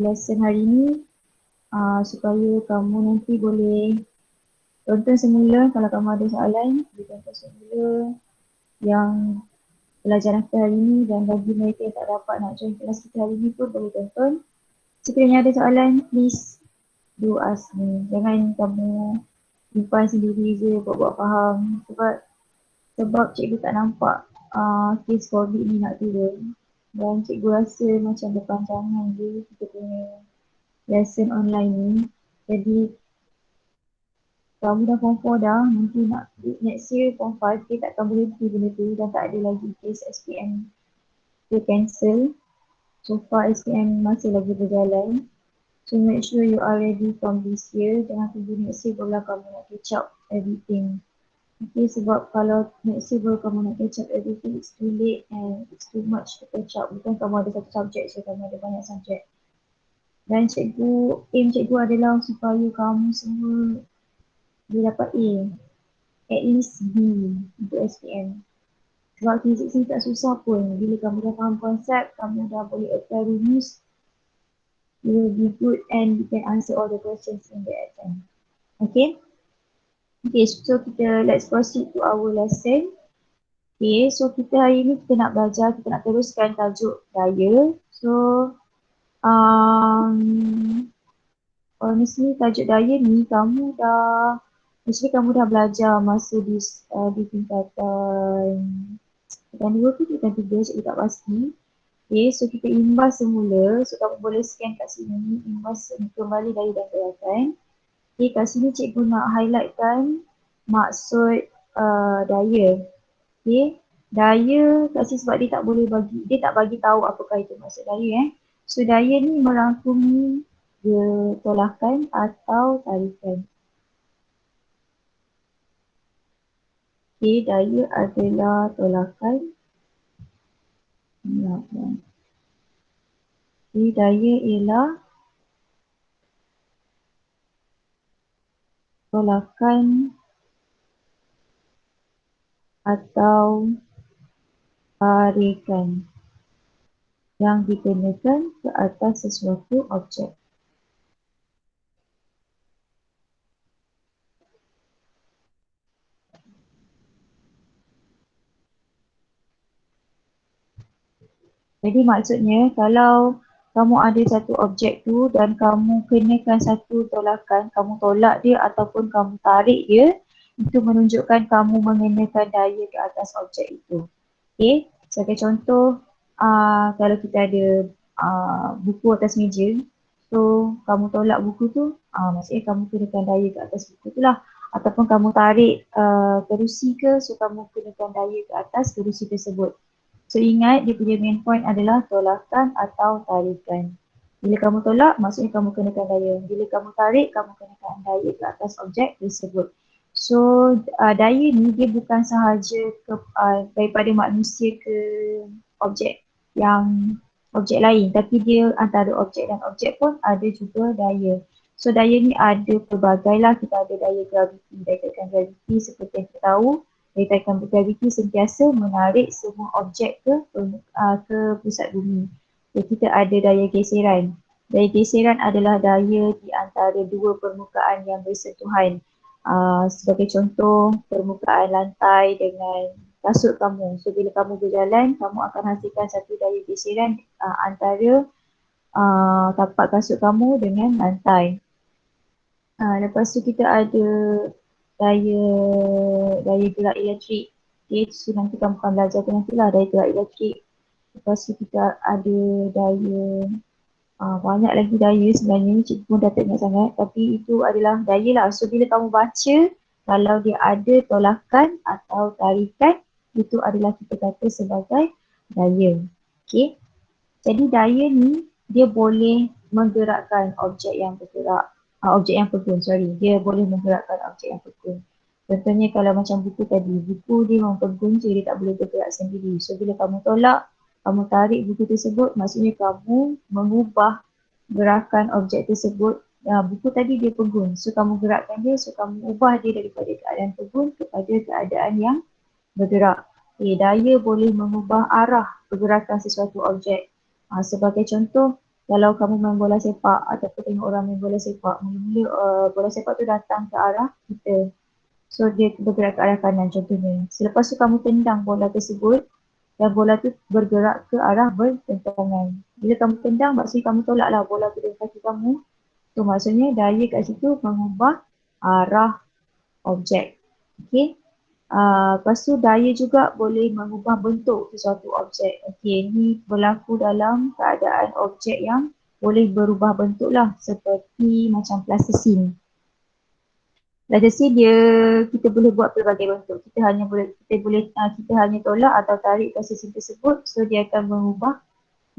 lesson hari ni supaya kamu nanti boleh tonton semula. Kalau kamu ada soalan, boleh tonton semula yang pelajaran kita hari ni, dan bagi mereka yang tak dapat nak join kelas kita hari ni pun boleh tonton. Sekiranya ada soalan, please do ask me. Jangan kamu simpan sendiri je buat-buat faham, sebab cikgu tak nampak kes COVID ni nak turun, dan cikgu rasa macam berpanjangan je kita punya lesson online ni. Jadi kamu dah form 4 dah, nanti nak next year form 5 dia takkan berhenti benda tu, dan tak ada lagi kes SPM dia cancel. So far SPM masih lagi berjalan. So make sure you are ready from this year. Jangan tunggu next year barulah kamu nak catch up everything. Okay, sebab kalau next year baru kamu nak catch up everything, it's too late and it's too much to catch up. Bukan kamu ada satu subjek je, kamu ada banyak subjek. Dan aim cikgu adalah supaya kamu semua boleh dapat A, at least B untuk SPM. Sebab fizik ni tak susah pun. Bila kamu dah faham konsep, kamu dah boleh apply rumus, you will be good and you can answer all the questions in the exam. Okay? Okay, so let's proceed to our lesson. Okay, so kita hari ni kita nak belajar, kita nak teruskan tajuk daya. So, honestly tajuk daya ni kamu dah belajar masa di tingkatan 2 ke tingkatan 3, cikgu tak pasti. Okay, so kita imbas semula. So kamu boleh scan kat sini, imbas kembali daya dan gerakan. Okay, kat sini cikgu nak highlightkan maksud daya. Okay, daya kat sini sebab dia tak bagi tahu apakah itu maksud daya. So daya ni merangkumi tolakan atau tarikan. Okay, daya adalah tolakan. Okay, daya ialah tolakan atau tarikan yang dikenakan ke atas sesuatu objek. Jadi maksudnya kalau kamu ada satu objek tu dan kamu kenakan satu tolakan, kamu tolak dia ataupun kamu tarik dia, itu menunjukkan kamu mengenakan daya ke atas objek itu. Okay, sebagai contoh, kalau kita ada buku atas meja, so kamu tolak buku tu, maksudnya kamu kenakan daya ke atas buku tu lah. Ataupun kamu tarik kerusi ke, so kamu kenakan daya ke atas kerusi tersebut. So ingat dia punya main point adalah tolakan atau tarikan. Bila kamu tolak, maksudnya kamu kenakan daya. Bila kamu tarik, kamu kenakan daya ke atas objek tersebut. So daya ni dia bukan sahaja daripada manusia ke objek lain, tapi dia antara objek dan objek pun ada juga daya. So daya ni ada pelbagai lah. Kita ada daya graviti. Daya tekan graviti seperti yang kita tahu, daya tekan graviti sentiasa menarik semua objek ke pusat bumi. So, kita ada daya geseran. Daya geseran adalah daya di antara dua permukaan yang bersentuhan. Sebagai contoh, permukaan lantai dengan kasut kamu. So bila kamu berjalan, kamu akan hasilkan satu daya geseran antara tapak kasut kamu dengan lantai. Lepas tu kita ada daya gerak elektrik. Okay, so nanti kamu akan belajar nantilah daya gerak elektrik. Lepas tu kita ada daya, banyak lagi daya sebenarnya, cikgu pun dah tak ingat sangat, tapi itu adalah daya lah. So bila kamu baca, kalau dia ada tolakan atau tarikan, itu adalah kita kata sebagai daya. Okay, jadi daya ni dia boleh menggerakkan objek yang bergerak. Dia boleh menggerakkan objek yang pegun. Contohnya kalau macam buku tadi, buku dia memang pegun je, dia tak boleh bergerak sendiri. So bila kamu tolak, kamu tarik buku tersebut, maksudnya kamu mengubah gerakan objek tersebut. Buku tadi dia pegun, so kamu gerakkan dia, so kamu ubah dia daripada keadaan pegun kepada keadaan yang bergerak. Daya boleh mengubah arah pergerakan sesuatu objek. Sebagai contoh, kalau kamu main bola sepak ataupun tengok orang main bola sepak, mula-mula bola sepak tu datang ke arah kita. So dia bergerak ke arah kanan contohnya. Selepas tu kamu tendang bola tersebut dan bola tu bergerak ke arah bertentangan. Bila kamu tendang maksudnya kamu tolaklah bola tu dari kaki kamu. So maksudnya daya kat situ mengubah arah objek. Okey. Lepas tu daya juga boleh mengubah bentuk sesuatu objek. Okey, ni berlaku dalam keadaan objek yang boleh berubah bentuk lah seperti macam plasticine. Plasticine dia kita boleh buat pelbagai bentuk. Kita hanya tolak atau tarik plasticine tersebut, so dia akan mengubah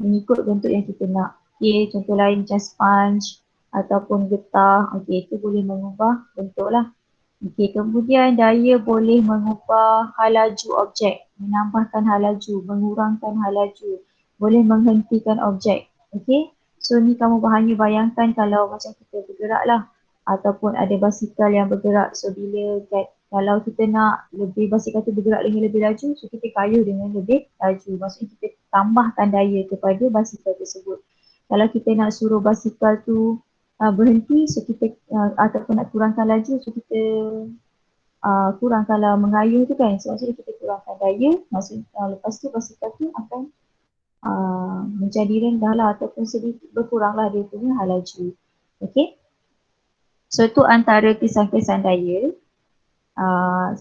mengikut bentuk yang kita nak. Okey, contoh lain macam sponge ataupun getah. Okey, itu boleh mengubah bentuk lah. Okey, kemudian daya boleh mengubah halaju objek, menambahkan halaju, mengurangkan halaju, boleh menghentikan objek. Okey, so ni kamu hanya bayangkan kalau macam kita bergerak lah ataupun ada basikal yang bergerak. So kalau kita nak lebih basikal tu bergerak dengan lebih laju, so kita kayuh dengan lebih laju. Maksudnya kita tambahkan daya kepada basikal tersebut. Kalau kita nak suruh basikal tu berhenti, so kita ataupun nak kurangkan laju, so kita kurang kalau mengayuh tu kan, so maksudnya kita kurangkan daya, maksudnya lepas tu basikal tu akan menjadi rendah lah ataupun sedikit berkurang lah dia punya halaju. Okay, so tu antara kesan-kesan daya.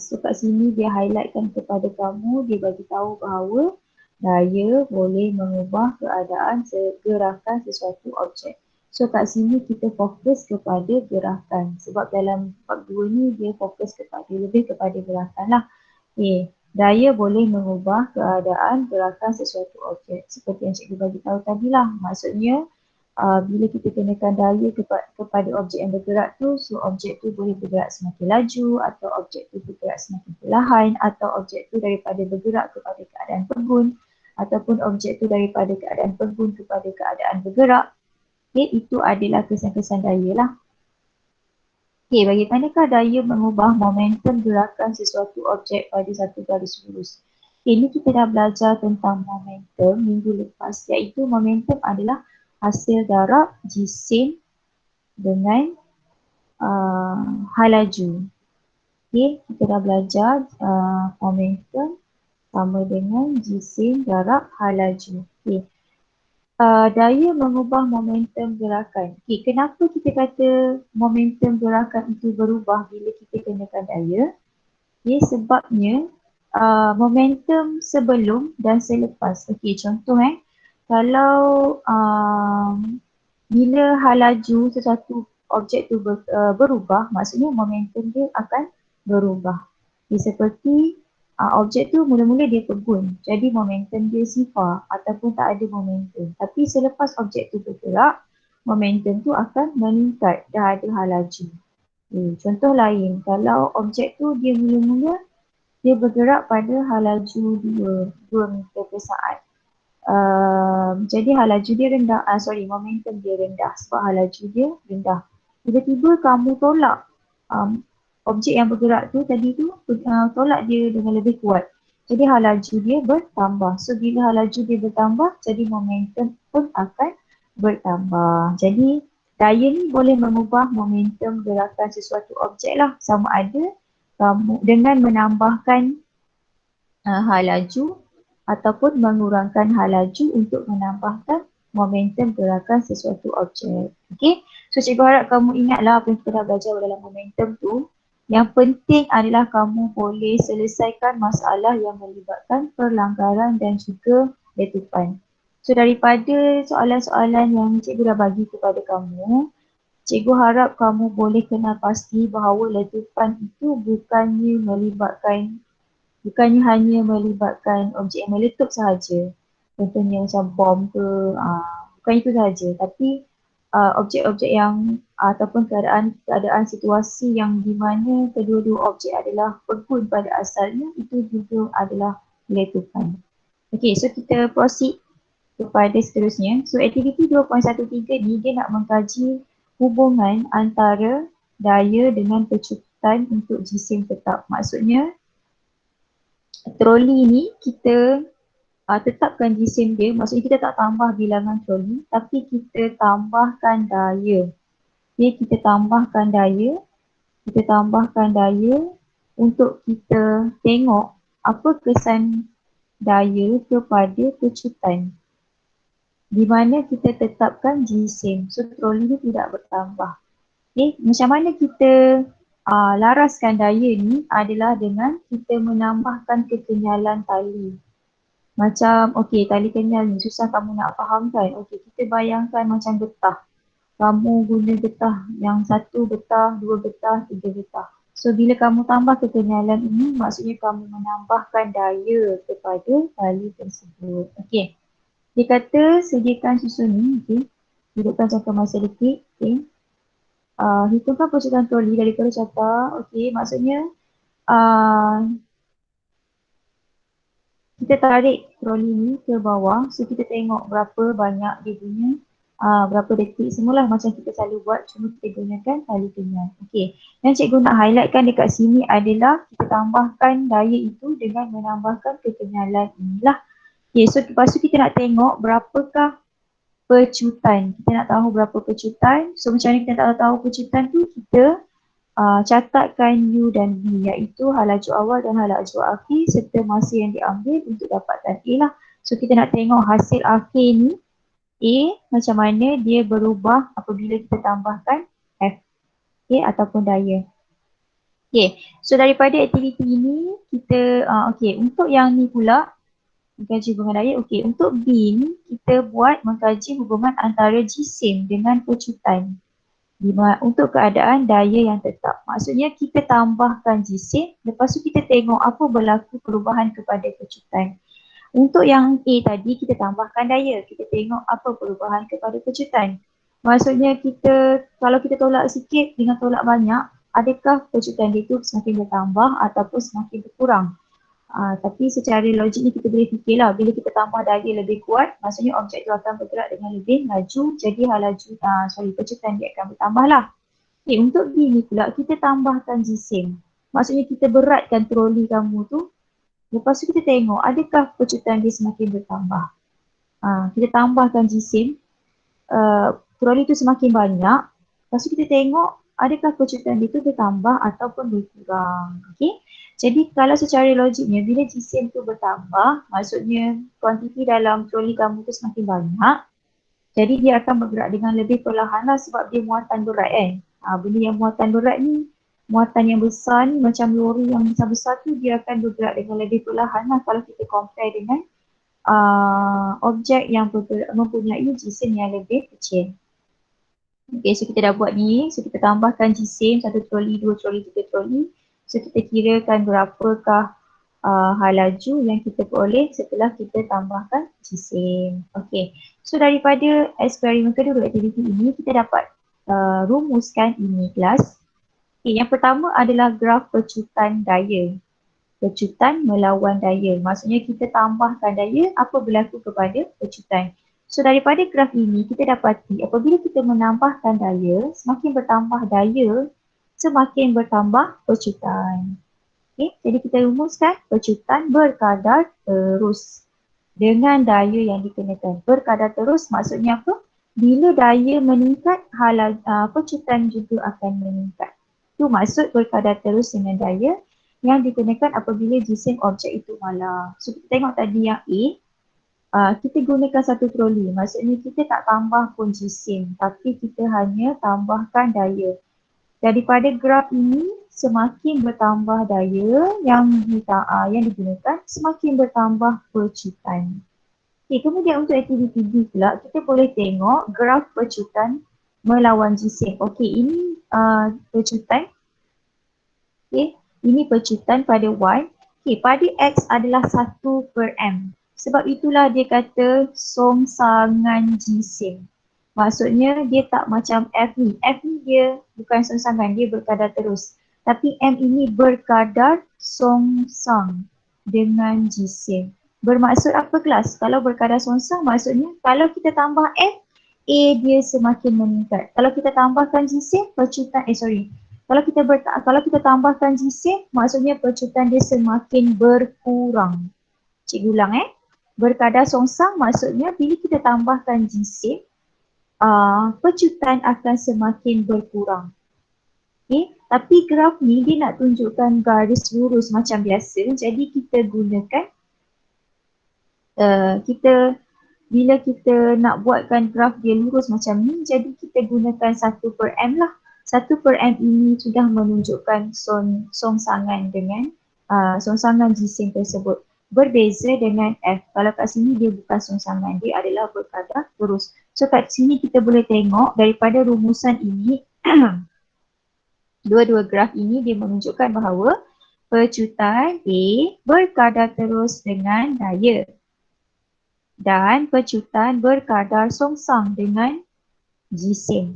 So kat sini dia highlightkan kepada kamu, dia bagi tahu bahawa daya boleh mengubah keadaan gerakan sesuatu objek. So kat sini kita fokus kepada gerakan sebab dalam bab 2 ni dia fokus lebih kepada gerakan lah. Okay. Daya boleh mengubah keadaan gerakan sesuatu objek seperti yang cikgu bagi tahu tadi lah. Maksudnya bila kita kenakan daya kepada objek yang bergerak tu, so objek tu boleh bergerak semakin laju atau objek tu bergerak semakin perlahan atau objek tu daripada bergerak kepada keadaan pegun ataupun objek tu daripada keadaan pegun kepada keadaan bergerak. Okay, itu adalah kesan-kesan daya lah. Okay, bagaimanakah daya mengubah momentum gerakan sesuatu objek pada satu garis lurus? Okay, ini kita dah belajar tentang momentum minggu lepas, iaitu momentum adalah hasil darab jisim dengan halaju. Okay, kita dah belajar momentum sama dengan jisim darab halaju. Okay. Daya mengubah momentum gerakan. Okay, kenapa kita kata momentum gerakan itu berubah bila kita kenakan daya? Okay, sebabnya momentum sebelum dan selepas. Okay, contoh kalau bila halaju sesuatu objek tu berubah, maksudnya momentum dia akan berubah. Okay, seperti objek tu mula-mula dia pegun, jadi momentum dia sifar ataupun tak ada momentum. Tapi selepas objek tu bergerak, momentum tu akan meningkat, dah ada halaju. Contoh lain, kalau objek tu dia mula-mula dia bergerak pada halaju 2 meter per saat. Jadi halaju dia rendah, momentum dia rendah sebab halaju dia rendah. Tiba-tiba kamu tolak objek yang bergerak tu tadi tu, tolak dia dengan lebih kuat. Jadi halaju dia bertambah. So bila halaju dia bertambah, jadi momentum pun akan bertambah. Jadi daya ni boleh mengubah momentum gerakan sesuatu objek lah, sama ada kamu dengan menambahkan halaju ataupun mengurangkan halaju untuk menambahkan momentum gerakan sesuatu objek. Okay, so cikgu harap kamu ingatlah apa yang kita dah belajar dalam momentum tu. Yang penting adalah kamu boleh selesaikan masalah yang melibatkan perlanggaran dan juga letupan. So daripada soalan-soalan yang cikgu dah bagi kepada kamu, cikgu harap kamu boleh kenal pasti bahawa letupan itu bukannya hanya melibatkan objek yang meletup sahaja. Contohnya macam bom ke, bukan itu sahaja. Tapi objek-objek yang ataupun keadaan situasi yang di mana kedua-dua objek adalah pegun pada asalnya, itu juga adalah letupan. Okay, so kita proceed kepada seterusnya. So aktiviti 2.13 ni dia nak mengkaji hubungan antara daya dengan kecepatan untuk jisim tetap. Maksudnya troli ni kita tetapkan jisim dia, maksudnya kita tak tambah bilangan troli, tapi kita tambahkan daya. Okay, kita tambahkan daya untuk kita tengok apa kesan daya kepada pecutan. Di mana kita tetapkan jisim, so troli dia tidak bertambah. Okay, macam mana kita laraskan daya ni adalah dengan kita menambahkan kekenyalan tali. Macam, okey, tali kenyal ni susah kamu nak faham kan? Okey, kita bayangkan macam getah. Kamu guna getah yang satu getah, dua getah, tiga getah. So, bila kamu tambah kekenyalan ini, maksudnya kamu menambahkan daya kepada tali tersebut. Okey, dia kata sediakan susun ni, okey. Hidupkan jangka masa detik, okey. Hitungkan pecutan troli daripada carta, okey. Maksudnya, kita tarik troli ni ke bawah, so kita tengok berapa banyak dia punya, berapa detik, semualah macam kita selalu buat, cuma kita gunakan tali kenyal. Okey, yang cikgu nak highlightkan dekat sini adalah kita tambahkan daya itu dengan menambahkan kekenyalan inilah. Okey, so lepas tu kita nak tengok berapakah pecutan. Kita nak tahu berapa pecutan, so macam mana kita nak tahu pecutan tu, kita catatkan U dan V, iaitu halaju awal dan halaju akhir serta masa yang diambil untuk dapatan A lah. So kita nak tengok hasil akhir ni A macam mana dia berubah apabila kita tambahkan F, okay, ataupun daya. Okay, so daripada aktiviti ini kita, untuk yang ni pula mengkaji hubungan daya. Okay, untuk B ni kita buat mengkaji hubungan antara jisim dengan pecutan. Untuk keadaan daya yang tetap. Maksudnya kita tambahkan jisim, lepas tu kita tengok apa berlaku perubahan kepada pecutan. Untuk yang A tadi kita tambahkan daya, kita tengok apa perubahan kepada pecutan. Maksudnya kita, kalau kita tolak sikit dengan tolak banyak, adakah pecutan itu semakin bertambah ataupun semakin berkurang? Tapi secara logik ni kita boleh fikirlah, bila kita tambah daya lebih kuat, maksudnya objek itu akan bergerak dengan lebih laju, jadi pecutan dia akan bertambah lah. Okay, untuk B ni pula kita tambahkan jisim, maksudnya kita beratkan troli kamu tu, lepas tu kita tengok adakah pecutan dia semakin bertambah. Kita tambahkan jisim, troli tu semakin banyak, lepas tu kita tengok adakah pecutan dia tu bertambah ataupun berkurang. Okay? Jadi kalau secara logiknya bila jisim tu bertambah, maksudnya kuantiti dalam troli kamu tu semakin banyak, jadi dia akan bergerak dengan lebih perlahan lah sebab dia muatan berat kan. Benda yang muatan berat ni, muatan yang besar ni macam lori yang besar-besar tu dia akan bergerak dengan lebih perlahan lah kalau kita compare dengan objek yang mempunyai jisim yang lebih kecil. Okay, so kita dah buat ni, so kita tambahkan jisim, satu troli, dua troli, tiga troli. So kita kirakan berapakah halaju yang kita peroleh setelah kita tambahkan jisim. Okay, so daripada eksperimen kedua aktiviti ini kita dapat rumuskan ini kelas. Okay, yang pertama adalah graf pecutan daya. Pecutan melawan daya, maksudnya kita tambahkan daya, apa berlaku kepada pecutan. So daripada graf ini kita dapati apabila kita menambahkan daya, semakin bertambah daya, semakin bertambah pecutan. Okay, jadi kita rumuskan pecutan berkadar terus dengan daya yang dikenakan. Berkadar terus maksudnya apa? Bila daya meningkat, pecutan juga akan meningkat. Itu maksud berkadar terus dengan daya yang dikenakan apabila jisim objek itu malar. So kita tengok tadi yang A, kita gunakan satu troli. Maksudnya kita tak tambah pun jisim, tapi kita hanya tambahkan daya. Daripada graf ini, semakin bertambah daya yang digunakan, semakin bertambah pecutan. Okay, kemudian untuk aktiviti B pula, kita boleh tengok graf pecutan melawan jisim. Okey, ini pecutan. Okey, ini pecutan pada Y. Okey, pada X adalah 1/M. Sebab itulah dia kata songsangan jisim. Maksudnya dia tak macam F ni. F ni dia bukan songsangan, dia berkadar terus. Tapi M ini berkadar songsang dengan jisim. Bermaksud apa kelas? Kalau berkadar songsang maksudnya kalau kita tambah F, A dia semakin meningkat. Kalau kita tambahkan jisim, pecutan, kalau kita tambahkan jisim, maksudnya pecutan dia semakin berkurang. Cikgu ulang Berkadar songsang maksudnya bila kita tambahkan jisim, pecutan akan semakin berkurang. Okay? Tapi graf ni dia nak tunjukkan garis lurus macam biasa. Jadi kita gunakan, bila kita nak buatkan graf dia lurus macam ni, jadi kita gunakan 1/m lah. 1/m ini sudah menunjukkan songsangan dengan songsangan jisim tersebut. Berbeza dengan F. Kalau kat sini dia bukan songsangan, dia adalah berkadar lurus. So kat sini kita boleh tengok daripada rumusan ini, dua-dua graf ini dia menunjukkan bahawa pecutan A berkadar terus dengan daya dan pecutan berkadar songsang dengan jisim.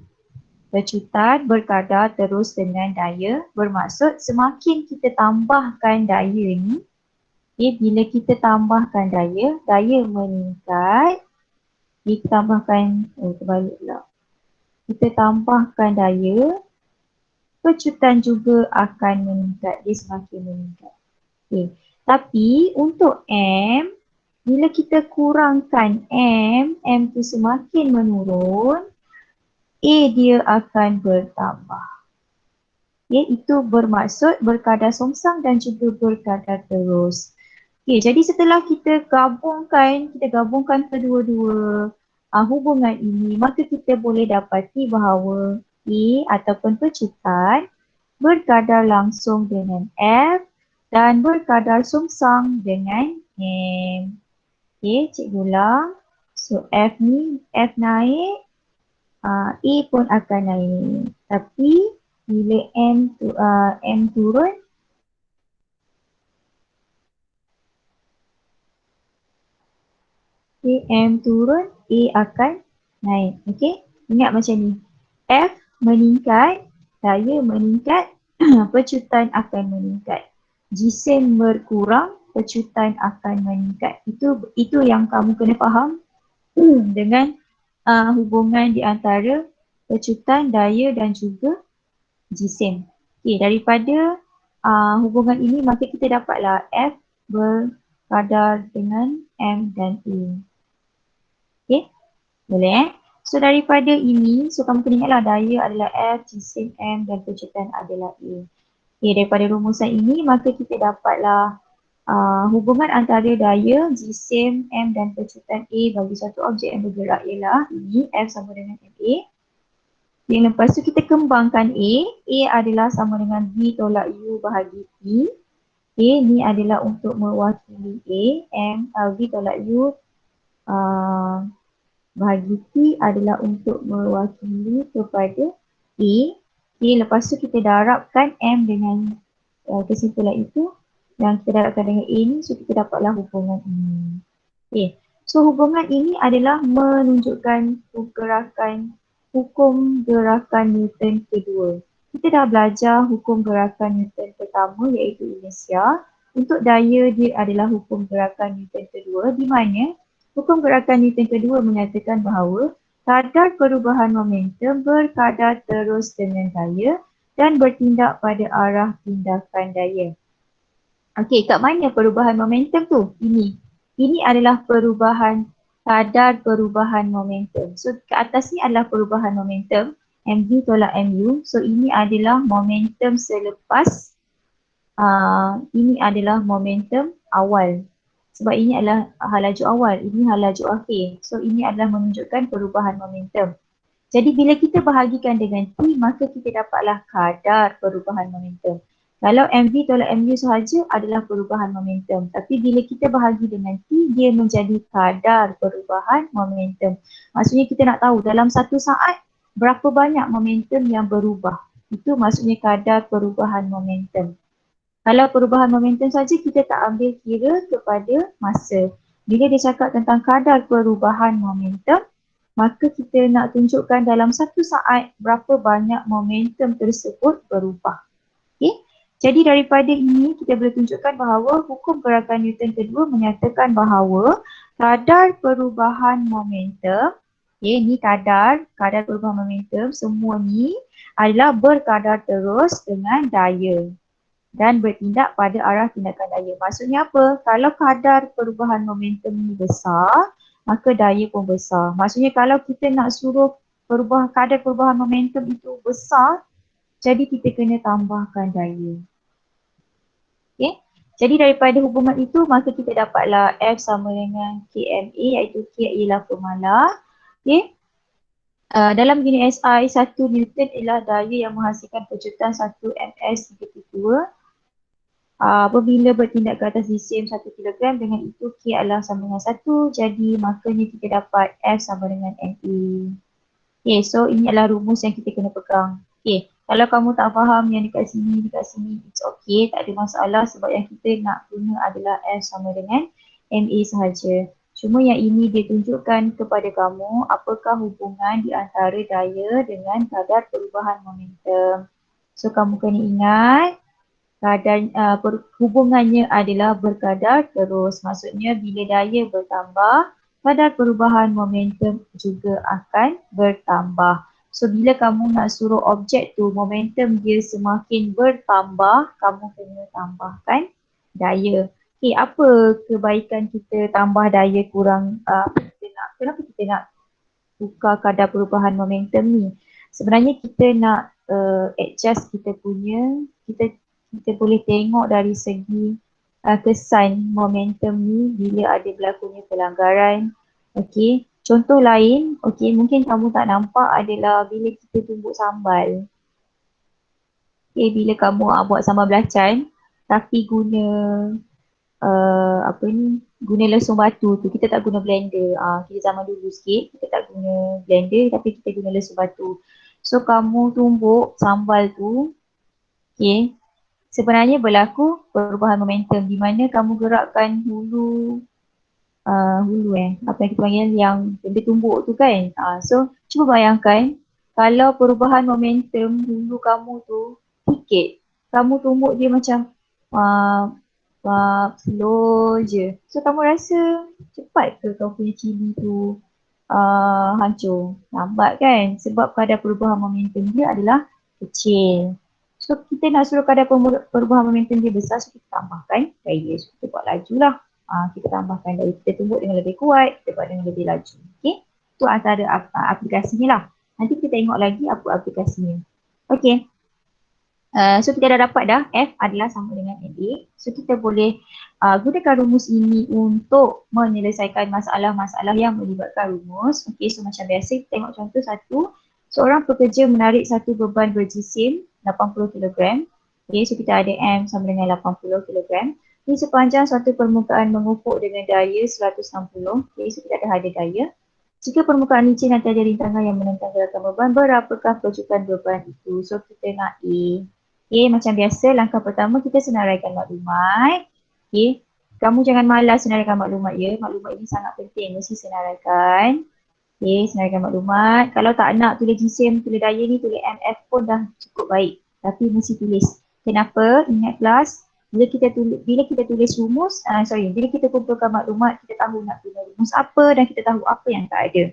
Pecutan berkadar terus dengan daya bermaksud semakin kita tambahkan daya ni, bila kita tambahkan daya, daya meningkat, kita tambahkan, terbalik pula. Kita tambahkan daya, pecutan juga akan meningkat, dia semakin meningkat. Okay. Tapi untuk M, bila kita kurangkan M tu semakin menurun, A dia akan bertambah. Okay, itu bermaksud berkadar songsang dan juga berkadar terus. Okay, jadi setelah kita gabungkan kedua-dua hubungan ini, maka kita boleh dapati bahawa A ataupun pecutan berkadar langsung dengan F dan berkadar songsang dengan M. Okay, cikgu ulang. So F naik, A pun akan naik. Tapi bila M turun, M turun, A akan naik. Okay, ingat macam ni. F meningkat, daya meningkat, pecutan akan meningkat. Jisim berkurang, pecutan akan meningkat. Itu yang kamu kena faham dengan hubungan di antara pecutan, daya dan juga jisim. Okay, daripada hubungan ini maka kita dapatlah F berkadar dengan M dan A. Okay, boleh So daripada ini, so kamu kena ingatlah daya adalah F, jisim M dan pecutan adalah A. Okay, daripada rumusan ini maka kita dapatlah hubungan antara daya, jisim M dan pecutan A bagi satu objek yang bergerak ialah ini F sama dengan MA. Yang lepas tu kita kembangkan A adalah sama dengan V tolak U bahagi T. A ni adalah untuk mewakili V tolak U bahagi T adalah untuk mewakili kepada A. Okay, lepas tu kita darabkan M dengan kesimpulan itu dan kita darabkan dengan A ni, so kita dapatlah hubungan ini. Okay, so hubungan ini adalah menunjukkan hukum gerakan Newton kedua. Kita dah belajar hukum gerakan Newton pertama iaitu inersia. Untuk daya dia adalah hukum gerakan Newton kedua, di mana hukum gerakan Newton kedua menyatakan bahawa kadar perubahan momentum berkadar terus dengan daya dan bertindak pada arah tindakan daya. Okey, kat mana perubahan momentum tu? Ini adalah kadar perubahan momentum. So kat atas ni adalah perubahan momentum mv tolak mu. So ini adalah momentum selepas ini adalah momentum awal. Sebab ini adalah halaju awal, ini halaju akhir. So ini adalah menunjukkan perubahan momentum. Jadi bila kita bahagikan dengan T, maka kita dapatlah kadar perubahan momentum. Kalau MV tolak MU sahaja adalah perubahan momentum. Tapi bila kita bahagi dengan T, dia menjadi kadar perubahan momentum. Maksudnya kita nak tahu dalam satu saat berapa banyak momentum yang berubah. Itu maksudnya kadar perubahan momentum. Kalau perubahan momentum saja kita tak ambil kira kepada masa. Bila dia cakap tentang kadar perubahan momentum, maka kita nak tunjukkan dalam satu saat berapa banyak momentum tersebut berubah. Okay? Jadi daripada ini kita boleh tunjukkan bahawa hukum gerakan Newton kedua menyatakan bahawa kadar perubahan momentum, ni kadar perubahan momentum, semua ni adalah berkadar terus dengan daya. dan bertindak pada arah tindakan daya. Maksudnya apa? Kalau kadar perubahan momentum ni besar, maka daya pun besar. Maksudnya kalau kita nak suruh kadar perubahan momentum itu besar, jadi kita kena tambahkan daya. Okay. Jadi daripada hubungan itu, maka kita dapatlah F sama dengan KMA, iaitu K ialah pemalar. Okay. Dalam unit SI, 1 Newton ialah daya yang menghasilkan pecutan 1 ms 32. Apabila bertindak ke atas DCM 1 kg, dengan itu K adalah sama dengan 1. Jadi makanya kita dapat F sama dengan MA. Okay, so ini adalah rumus yang kita kena pegang. Okay, kalau kamu tak faham yang dekat sini, it's okay, tak ada masalah sebab yang kita nak guna adalah F sama dengan MA sahaja. Cuma yang ini dia tunjukkan kepada kamu apakah hubungan di antara daya dengan kadar perubahan momentum. So kamu kena ingat hubungannya adalah berkadar terus. Maksudnya bila daya bertambah, kadar perubahan momentum juga akan bertambah. So bila kamu nak suruh objek tu momentum dia semakin bertambah, kamu kena tambahkan daya. Okay, apa kebaikan kita tambah daya kurang, kenapa kita nak tukar kadar perubahan momentum ni? Sebenarnya kita nak adjust kita punya, kita boleh tengok dari segi kesan momentum ni bila ada berlakunya pelanggaran. Okey, contoh lain, okey, mungkin kamu tak nampak adalah bila kita tumbuk sambal. Okey, bila kamu buat sambal belacan tapi guna guna lesung batu tu, kita tak guna blender. Kita zaman dulu sikit, kita tak guna blender tapi kita guna lesung batu. So kamu tumbuk sambal tu, okey, sebenarnya berlaku perubahan momentum di mana kamu gerakkan hulu apa yang kita panggil yang benda tumbuk tu kan. So cuba bayangkan kalau perubahan momentum hulu kamu tu sikit, kamu tumbuk dia macam slow je. So kamu rasa cepat ke kau punya cili tu hancur? Lambat kan? Sebab kadar perubahan momentum dia adalah kecil. So kita nak suruh kadar perubahan momentum dia besar, so kita tambahkan daya. So kita buat laju lah. Kita tambahkan daya, kita tumbuk dengan lebih kuat, kita buat dengan lebih laju. Okay, tu antara aplikasinya lah. Nanti kita tengok lagi apa aplikasinya. Okay, so kita dah dapat dah F adalah sama dengan NA. So kita boleh gunakan rumus ini untuk menyelesaikan masalah-masalah yang melibatkan rumus. Okay, so macam biasa kita tengok contoh satu. Seorang pekerja menarik satu beban berjisim 80 kg. Okay, so kita ada M sama dengan 80 kg. Di sepanjang suatu permukaan mengufuk dengan daya 160. Okay, so kita ada daya. Jika permukaan licin nanti ada rintangan yang menentang gerakan beban, berapakah kecutan beban itu? So kita nak A. Okay, macam biasa langkah pertama kita senaraikan maklumat. Okay, kamu jangan malas senaraikan maklumat ya. Maklumat ini sangat penting, mesti senaraikan. Okay, senaraikan maklumat. Kalau tak nak tulis jisim, tulis daya ni, tulis MF pun dah cukup baik. Tapi mesti tulis. Kenapa? Ingat kelas, bila kita tulis rumus, bila kita kumpulkan maklumat, kita tahu nak guna rumus apa dan kita tahu apa yang tak ada.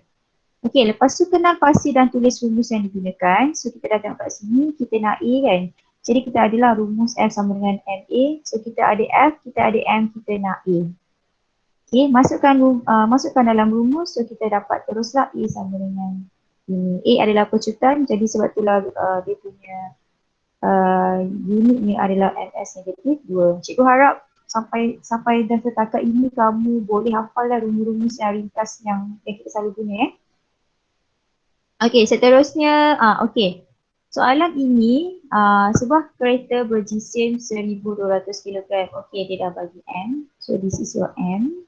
Okey, lepas tu kenal pasti dan tulis rumus yang digunakan. So kita dah tengok kat sini, kita nak A kan. Jadi kita adalah rumus F sama dengan MA. So kita ada F, kita ada M, kita nak A. Okey, masukkan dalam rumus. So kita dapat teruslah A sama dengan ini. A adalah pecutan, jadi sebab itulah dia punya unitnya adalah MS negatif 2. Cikgu harap sampai dah setakat ini kamu boleh hafal dah rumus-rumus yang ringkas yang kita selalu guna. Okey, seterusnya, okey. Soalan ini, sebuah kereta berjisim 1200 kg. Okey, dia dah bagi M. So, this is your M.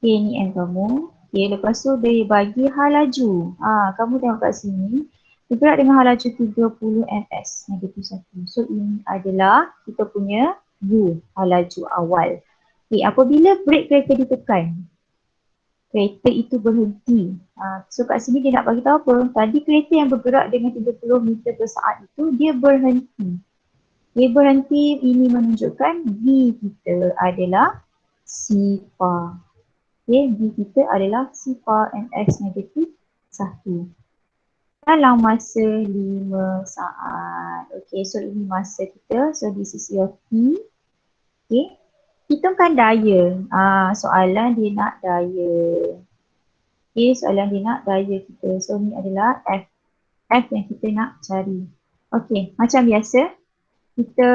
Okey, ni M kamu. Okey, lepas tu dia bagi hal laju. Kamu tengok kat sini. Bergerak dengan hal laju 30 ms, negatif 1. So, ini adalah kita punya U, hal laju awal. Okey, apabila brake kereta ditekan, kereta itu berhenti. So kat sini dia nak bagi tahu apa? Tadi kereta yang bergerak dengan 30 meter per saat itu dia berhenti. Dia berhenti, ini menunjukkan V kita adalah sifar. Okay, V kita adalah sifar ms negatif 1. dalam masa 5 saat. Okay, so ini masa kita. So this is your T. Okay. Hitungkan daya. Soalan dia nak daya. Okay, soalan dia nak daya kita. So ni adalah F. F yang kita nak cari. Okay, macam biasa. Kita,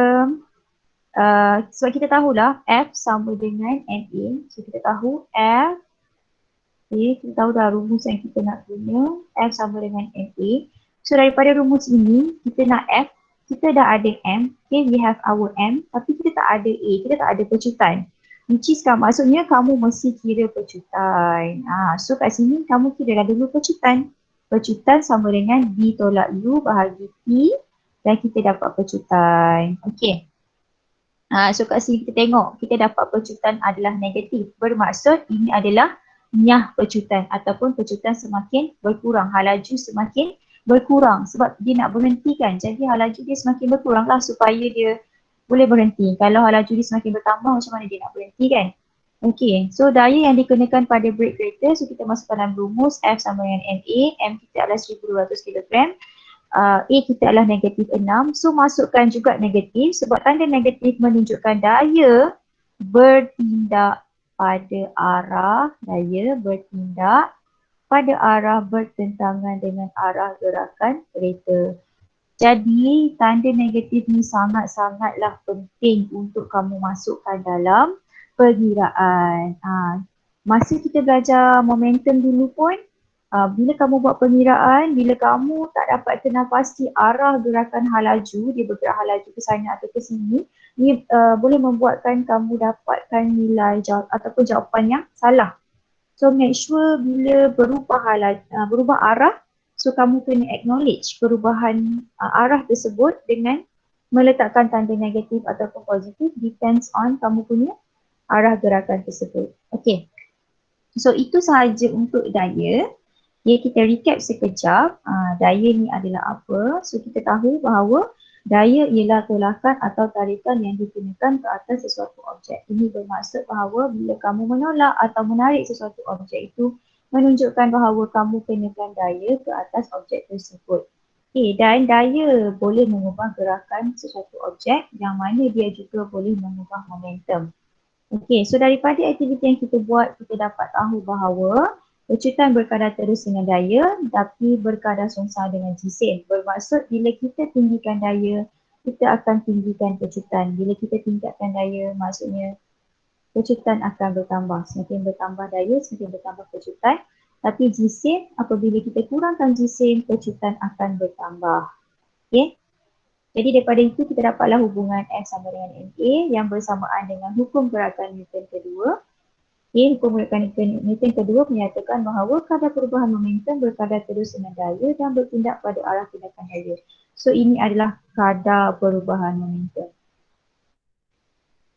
sebab kita tahulah F sama dengan NA. So kita tahu F. Okay, kita tahu dah rumus yang kita nak guna. F sama dengan NA. So daripada rumus ini, kita nak F. Kita dah ada M. Okay, we have our M. Tapi kita tak ada A. Kita tak ada pecutan. Which is kan, maksudnya kamu mesti kira pecutan. So kat sini kamu kira dah dulu pecutan. Pecutan sama dengan B tolak U bahagi T. Dan kita dapat pecutan. Okay. So kat sini kita tengok, kita dapat pecutan adalah negatif. Bermaksud ini adalah nyah pecutan ataupun pecutan semakin berkurang. Halaju semakin berkurang sebab dia nak berhenti kan. Jadi halaju dia semakin berkurang lah supaya dia boleh berhenti. Kalau halaju dia semakin bertambah, macam mana dia nak berhenti kan? Okay, so daya yang dikenakan pada brake kereta, so kita masukkan dalam rumus F sama dengan NA. M kita adalah 1200 kg. A kita adalah negatif 6. So masukkan juga negatif sebab tanda negatif menunjukkan daya bertindak pada arah, daya bertindak pada arah bertentangan dengan arah gerakan kereta. Jadi tanda negatif ni sangat-sangatlah penting untuk kamu masukkan dalam perkiraan. Masa kita belajar momentum dulu pun, bila kamu buat pengiraan, bila kamu tak dapat kenal pasti arah gerakan halaju, dia bergerak halaju ke sana atau ke sini, ni boleh membuatkan kamu dapatkan nilai ataupun jawapan yang salah. So make sure bila berubah arah, so kamu kena acknowledge perubahan arah tersebut dengan meletakkan tanda negatif ataupun positif depends on kamu punya arah gerakan tersebut. Okay. So itu sahaja untuk daya. Ya, kita recap sekejap. Daya ni adalah apa? So kita tahu bahawa daya ialah tolakan atau tarikan yang digunakan ke atas sesuatu objek. Ini bermaksud bahawa bila kamu menolak atau menarik sesuatu objek itu menunjukkan bahawa kamu kenakan daya ke atas objek tersebut. Okay, dan daya boleh mengubah gerakan sesuatu objek yang mana dia juga boleh mengubah momentum. Okay, so daripada aktiviti yang kita buat, kita dapat tahu bahawa pecutan berkadar terus dengan daya tapi berkadar songsa dengan jisim. Bermaksud bila kita tinggikan daya, kita akan tinggikan pecutan. Bila kita tingkatkan daya, maksudnya pecutan akan bertambah. Semakin bertambah daya, semakin bertambah pecutan. Tapi jisim, apabila kita kurangkan jisim, pecutan akan bertambah. Okay. Jadi daripada itu kita dapatlah hubungan F sama dengan NA yang bersamaan dengan hukum gerakan Newton kedua. Okay, hukum gerakan Newton kedua menyatakan bahawa kadar perubahan momentum berkadar terus dengan daya dan bertindak pada arah tindakan daya. So ini adalah kadar perubahan momentum.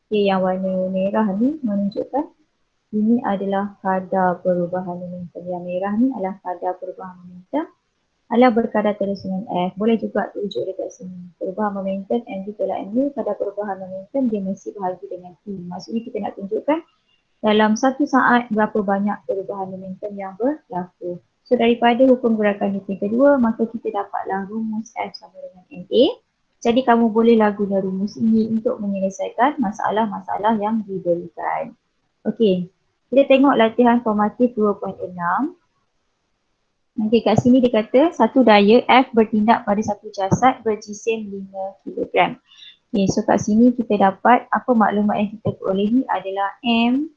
Okay, yang warna merah ni menunjukkan ini adalah kadar perubahan momentum. Yang merah ni adalah kadar perubahan momentum. Adalah berkadar terus dengan F. Boleh juga tunjuk dekat sini. Perubahan momentum MV tolak MU, kadar perubahan momentum dia mesti bahagi dengan T. Maksudnya kita nak tunjukkan dalam satu saat berapa banyak perubahan momentum yang berlaku. So daripada hukum gerakan Newton kedua, maka kita dapatlah rumus F sama dengan NA. Jadi kamu bolehlah guna rumus ini untuk menyelesaikan masalah-masalah yang diberikan. Okey, kita tengok latihan formatif 2.6. Okay, kat sini dia kata satu daya F bertindak pada satu jasad berjisim 5 kg. Okay, so kat sini kita dapat apa maklumat yang kita perolehi adalah M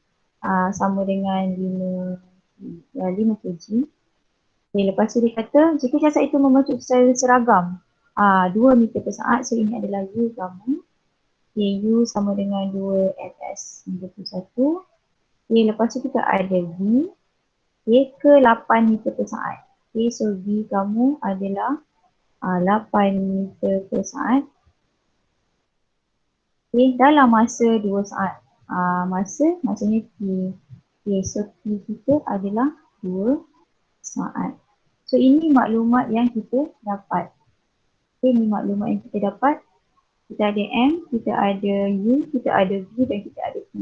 sama dengan 5 kg. Okay, lepas tu dia kata jika jasad itu membentuk secara seragam 2 meter per saat, so ini adalah U kamu. Okay, U sama dengan 2 Fs 21. Okay, lepas tu kita ada V ke 8 meter per saat. Okay, so V kamu adalah 8 meter per saat. Okay, dalam masa 2 saat. Masa maksudnya T. Okay, so T kita adalah 2 saat. So ini maklumat yang kita dapat. Okay, ini maklumat yang kita dapat. Kita ada M, kita ada U, kita ada V dan kita ada T.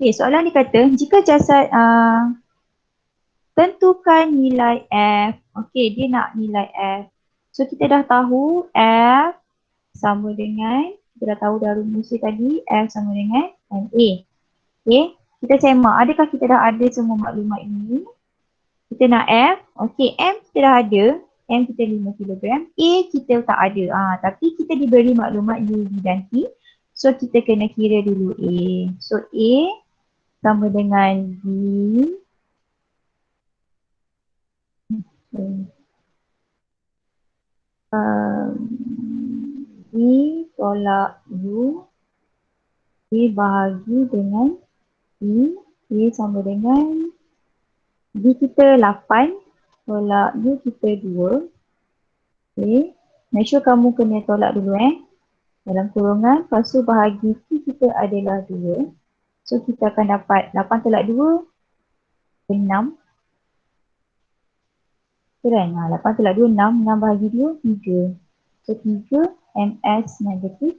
Okay, soalan dia kata jika jasad tentukan nilai F. Okey, dia nak nilai F. So kita dah tahu F sama dengan, kita dah tahu dah rumusnya tadi, F sama dengan MA. Okey, kita semak. Adakah kita dah ada semua maklumat ini? Kita nak F. Okey, M kita dah ada. M kita 5 kilogram. A kita tak ada. Tapi kita diberi maklumat U, V dan T. So kita kena kira dulu A. So A sama dengan V. V tolak U. Bahagi dengan V sama dengan V kita 8 tolak U kita 2. Okay. Make sure kamu kena tolak dulu dalam kurungan. Lepas tu bahagi T kita adalah 2. So kita akan dapat 8 tolak 2 6. Keren 8 tolak 2 6. 6 bahagi 2 3. So 3 MS negatif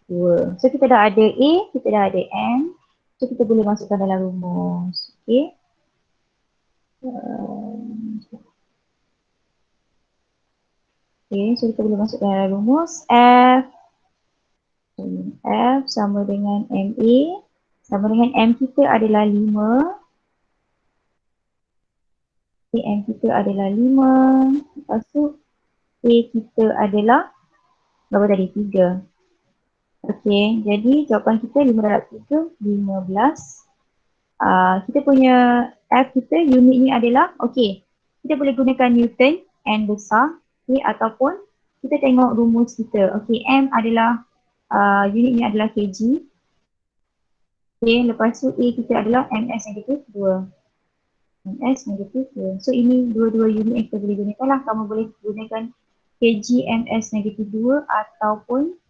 2. So kita dah ada A, kita dah ada M. So kita boleh masukkan dalam rumus. Okay. Okay, so kita boleh masukkan dalam rumus F. F sama dengan MA. Sama dengan M kita adalah 5. Okay, M kita adalah 5. Lepas tu A kita adalah berapa tadi? 3. Okay, jadi jawapan kita 5 darab 3, 15. Kita punya F kita, unit ni adalah, okay, kita boleh gunakan Newton, N besar, okay, ataupun kita tengok rumus kita. Okay, M adalah, unit ni adalah kg. Okay, lepas tu A kita adalah MS negatif 2. MS negatif 2. So ini dua-dua unit yang kita boleh gunakan lah. Kamu boleh gunakan kg MS negatif 2 ataupun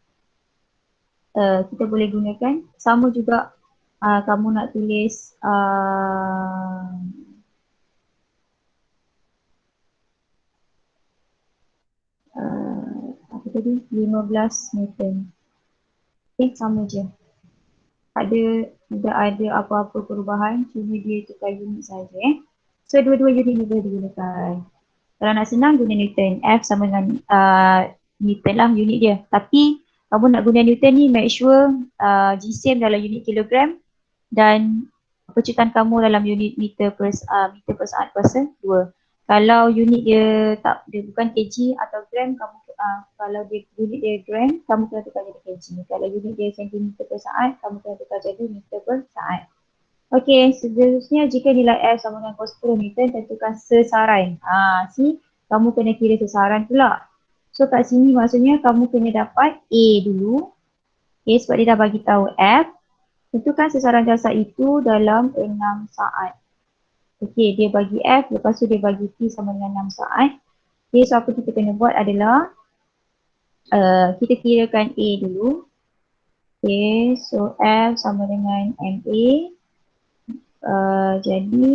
kita boleh gunakan sama juga kamu nak tulis apa tadi 15 Newton. Sama je. Tidak ada apa-apa perubahan, cuma dia tukar unit saja So dua-dua unit ni boleh digunakan. Kalau nak senang guna Newton. F sama dengan Newton lah unit dia. Tapi kamu nak guna Newton ni, make sure GCM dalam unit kilogram dan percuitan kamu dalam unit meter per saat per 2. Kalau unit dia dia bukan kg atau gram, kamu kalau dia unit dia gram, kamu kena tukar jadi kg. Kalau unit dia centimeter per saat, kamu kena tukar jadi meter per saat. Okey, seterusnya jika nilai F sama dengan cos 10 Newton, tentukan sesaran. Kamu kena kira sesaran pula. So kat sini maksudnya kamu kena dapat A dulu. Okay, sebab dia dah bagi tahu F. Tentukan sesaran jasad itu dalam 6 saat. Okey, dia bagi F, lepas tu dia bagi T sama dengan 6 saat. Okay, so apa kita kena buat adalah kita kirakan A dulu. Okay, so F sama dengan MA. Jadi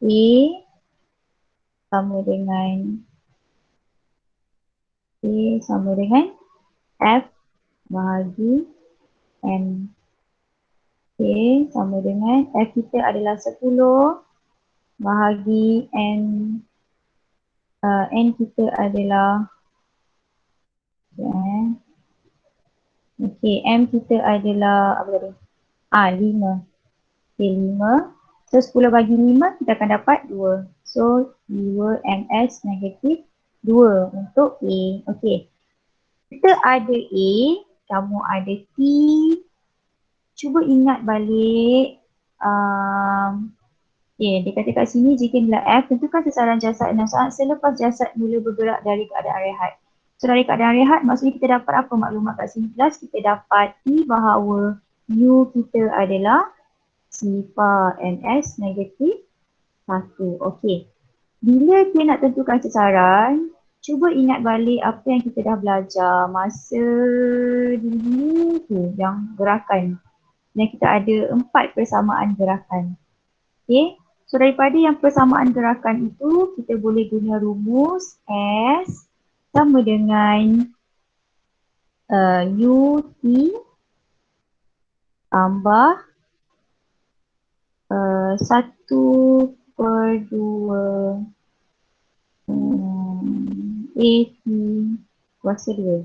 A sama dengan F bahagi M. Okay, sama dengan F kita adalah 10 bahagi N kita adalah okay, M kita adalah apa tadi? 5. Okay, 5. So 10 bagi 5 kita akan dapat 2. So 2 MS negatif 2 untuk A. Okay. Kita ada A, kamu ada T. Cuba ingat balik. Dia kata kat sini jika nilai F, tentukan sesaran jasad 6 saat selepas jasad mula bergerak dari keadaan rehat. So dari keadaan rehat maksudnya kita dapat apa maklumat kat sini kelas? Kita dapat T bahawa U kita adalah sifar MS negatif 1. Okey. Bila kita nak tentukan sesaran, cuba ingat balik apa yang kita dah belajar masa dulu tu yang gerakan. Yang kita ada 4 persamaan gerakan. Okey. So daripada yang persamaan gerakan itu, kita boleh guna rumus S sama dengan UT tambah 1 per 2 AP kuasa 2.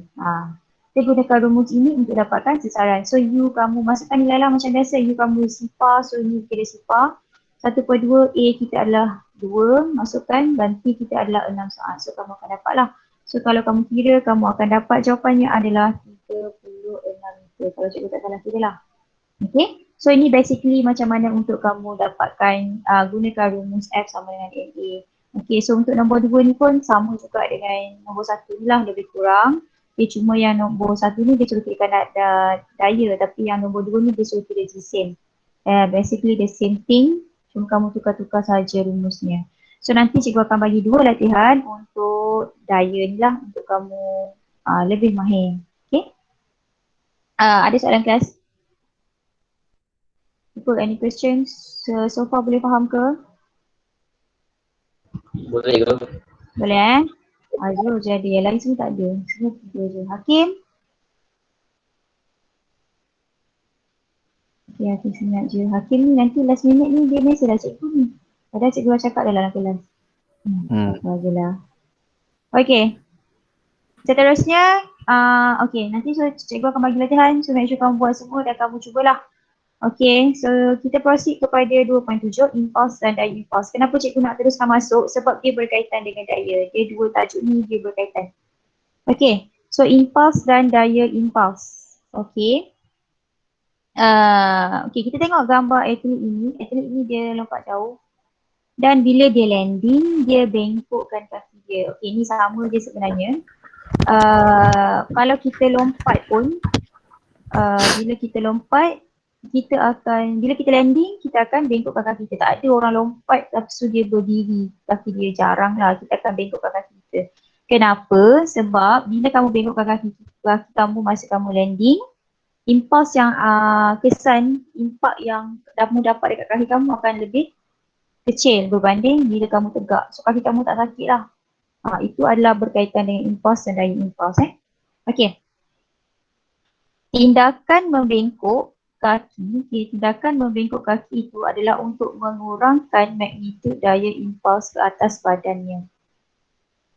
Kita gunakan rumus ini untuk dapatkan sesaran. So U kamu masukkan nilai lah macam biasa. U kamu sifar, so U kira sifar. 1/2 A kita adalah 2, masukkan, dan P kita adalah 6 soal. So kamu akan dapat lah. So kalau kamu kira, kamu akan dapat jawapannya adalah 36 meter. Kalau cikgu tak salah kira lah. Okay. So ini basically macam mana untuk kamu dapatkan gunakan rumus F sama dengan NA. Okay, so untuk nombor 2 ni pun sama juga dengan nombor 1 ni lah, lebih kurang. Dia cuma yang nombor 1 ni dia suruh kirakan daya, tapi yang nombor 2 ni dia suruh kira GSM. Basically the same thing, cuma kamu tukar-tukar saja rumusnya. So nanti cikgu akan bagi 2 latihan untuk daya ni lah untuk kamu lebih mahir. Okay. Ada soalan kelas? Any questions? So far boleh faham ke? Boleh ke? Boleh Azul jadi, yang lain semua tak ada. Semua 3 je. Hakim? Okay, Hakim senyap je. Hakim ni nanti last minute ni dia mesej lah cikgu ni. Padahal cikgu dah cakap dalam kelas. Bagilah. Okay. Seterusnya, okay, nanti so cikgu akan bagi latihan. So make sure kamu buat semua dan kamu cubalah. Okay, so kita proceed kepada 2.7, impulse dan daya impulse. Kenapa cikgu nak teruskan masuk? Sebab dia berkaitan dengan daya. Dia dua tajuk ni dia berkaitan. Okay, so impulse dan daya impulse. Okay. Okay, kita tengok gambar atlet ini. Atlet ini dia lompat jauh. Dan bila dia landing, dia bengkokkan kaki dia. Okay, ni sama je sebenarnya. Kalau kita lompat pun, bila kita lompat, bila kita landing, kita akan bengkokkan kaki kita. Tak ada orang lompat lepas tu dia berdiri. Kaki dia jarang lah, kita akan bengkokkan kaki kita. Kenapa? Sebab bila kamu bengkokkan kaki kamu masa kamu landing, impuls yang kesan, impak yang kamu dapat dekat kaki kamu akan lebih kecil berbanding bila kamu tegak. So kaki kamu tak sakit lah. Itu adalah berkaitan dengan impuls dan daya impuls. Okay. Tindakan membengkok kaki itu adalah untuk mengurangkan magnitud daya impuls ke atas badannya.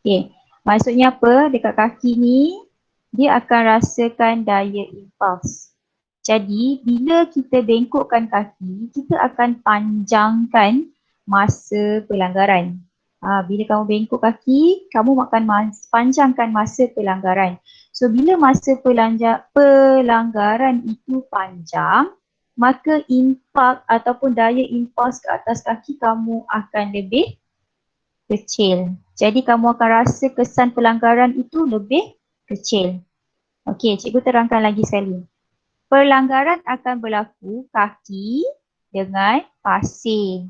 Okay. Maksudnya apa? Dekat kaki ni, dia akan rasakan daya impuls. Jadi, bila kita bengkokkan kaki, kita akan panjangkan masa pelanggaran. Bila kamu bengkok kaki, kamu akan panjangkan masa pelanggaran. So, bila masa pelanggaran itu panjang, maka impak ataupun daya impuls ke atas kaki kamu akan lebih kecil. Jadi, kamu akan rasa kesan pelanggaran itu lebih kecil. Okey, cikgu terangkan lagi sekali. Pelanggaran akan berlaku kaki dengan pasir.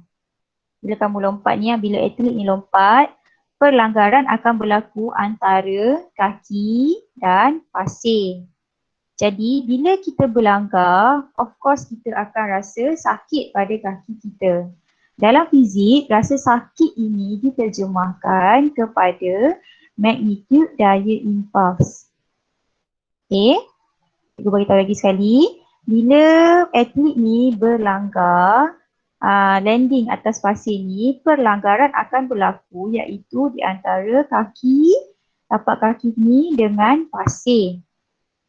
Bila kamu lompat ni, bila atlet ni lompat, pelanggaran akan berlaku antara kaki dan pasir. Jadi bila kita berlanggar, of course kita akan rasa sakit pada kaki kita. Dalam fizik, rasa sakit ini diterjemahkan kepada magnitud daya impuls. Okay. Cikgu beritahu lagi sekali, bila atlet ni berlanggar, landing atas pasir ni, pelanggaran akan berlaku iaitu di antara tapak kaki ni dengan pasir.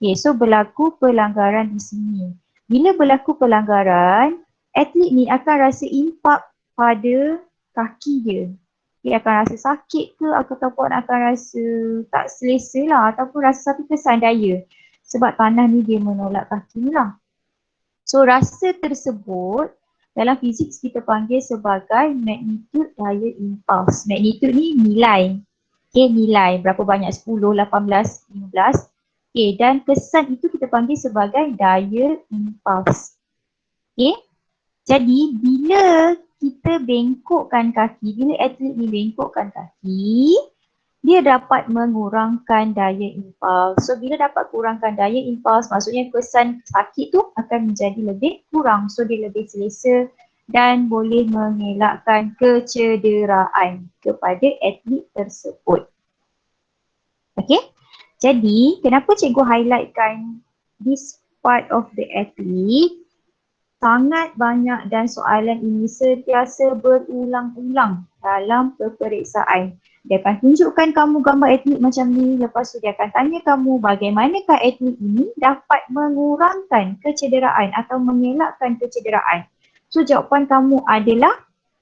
Okay, so berlaku pelanggaran di sini. Bila berlaku pelanggaran, atlet ni akan rasa impak pada kaki dia. Dia akan rasa sakit ke ataupun akan rasa tak selesa lah ataupun rasa satu kesan daya. Sebab tanah ni dia menolak kaki lah. So rasa tersebut dalam fizik kita panggil sebagai magnitud daya impuls. Magnitud ni nilai. Okay, nilai berapa banyak 10, 18, 15. Okay, dan kesan itu kita panggil sebagai daya impuls. Okay, jadi bila kita bengkokkan kaki, bila atlet ni bengkokkan kaki, dia dapat mengurangkan daya impuls. So bila dapat kurangkan daya impuls, maksudnya kesan sakit tu akan menjadi lebih kurang. So dia lebih selesa dan boleh mengelakkan kecederaan kepada atlet tersebut. Okay, jadi kenapa cikgu highlightkan this part of the athlete? Sangat banyak dan soalan ini sentiasa berulang-ulang dalam peperiksaan. Dia akan tunjukkan kamu gambar etnik macam ni, lepas tu dia akan tanya kamu bagaimanakah etnik ini dapat mengurangkan kecederaan atau mengelakkan kecederaan. So jawapan kamu adalah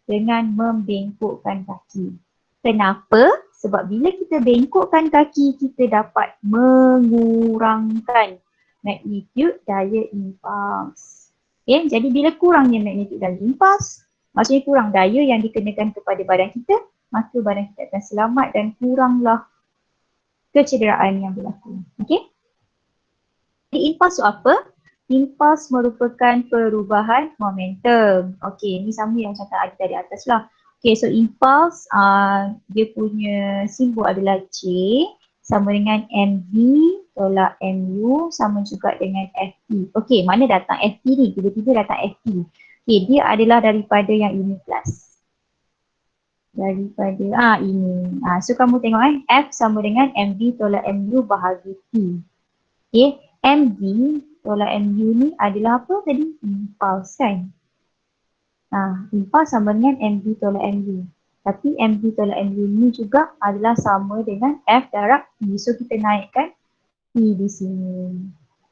dengan membengkokkan kaki. Kenapa? Sebab bila kita bengkokkan kaki, kita dapat mengurangkan magnitude daya impuls. Okay, jadi bila kurangnya magnitude daya impuls, maksudnya kurang daya yang dikenakan kepada badan kita, maka badan kita akan selamat dan kuranglah kecederaan yang berlaku. Okay? Jadi impuls tu apa? Impuls merupakan perubahan momentum. Okay, ni sama yang cakap ada tadi atas lah. Okay, so impuls dia punya simbol adalah C sama dengan MV tolak MU sama juga dengan FT. Okay, mana datang FT ni? Tiba-tiba datang FT. Okay, dia adalah daripada yang ini kelas. Daripada ini. So kamu tengok F sama dengan MV tolak MU bahagi T. Okay, MV tolak MU ni adalah apa tadi? Impuls kan? Impuls sama dengan MV tolak MU. Tapi MV tolak MU ni juga adalah sama dengan F darab T. So kita naikkan T di sini.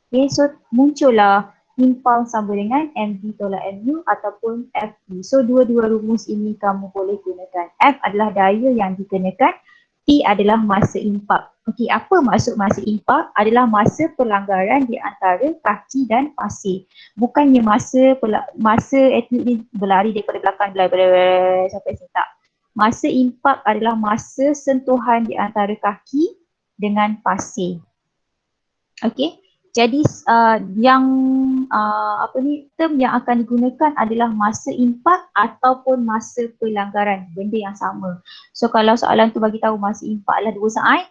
Okay, so muncullah impuls sama dengan MV tolak MU ataupun FT. So dua-dua rumus ini kamu boleh gunakan. F adalah daya yang dikenakan, T adalah masa impak. Okey, apa maksud masa impak? Adalah masa pelanggaran di antara kaki dan pasir. Bukannya masa atlet ni berlari daripada belakang sampai sini, tak. Masa impak adalah masa sentuhan di antara kaki dengan pasir. Okey. Jadi term yang akan digunakan adalah masa impak ataupun masa pelanggaran, benda yang sama. So kalau soalan tu bagi tahu masa impak adalah 2 saat,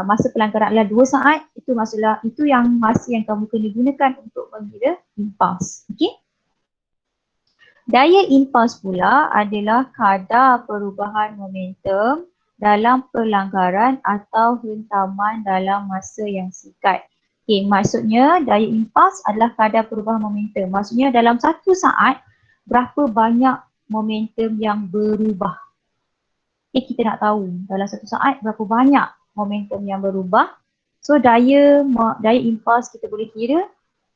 masa pelanggaran adalah 2 saat, itu maksudlah itu yang masa yang kamu kena gunakan untuk mengira impuls. Okey. Daya impuls pula adalah kadar perubahan momentum dalam pelanggaran atau hentaman dalam masa yang singkat. Okay, maksudnya daya impuls adalah kadar perubahan momentum. Maksudnya dalam 1 saat, berapa banyak momentum yang berubah. Okay, kita nak tahu dalam 1 saat berapa banyak momentum yang berubah. So daya impuls kita boleh kira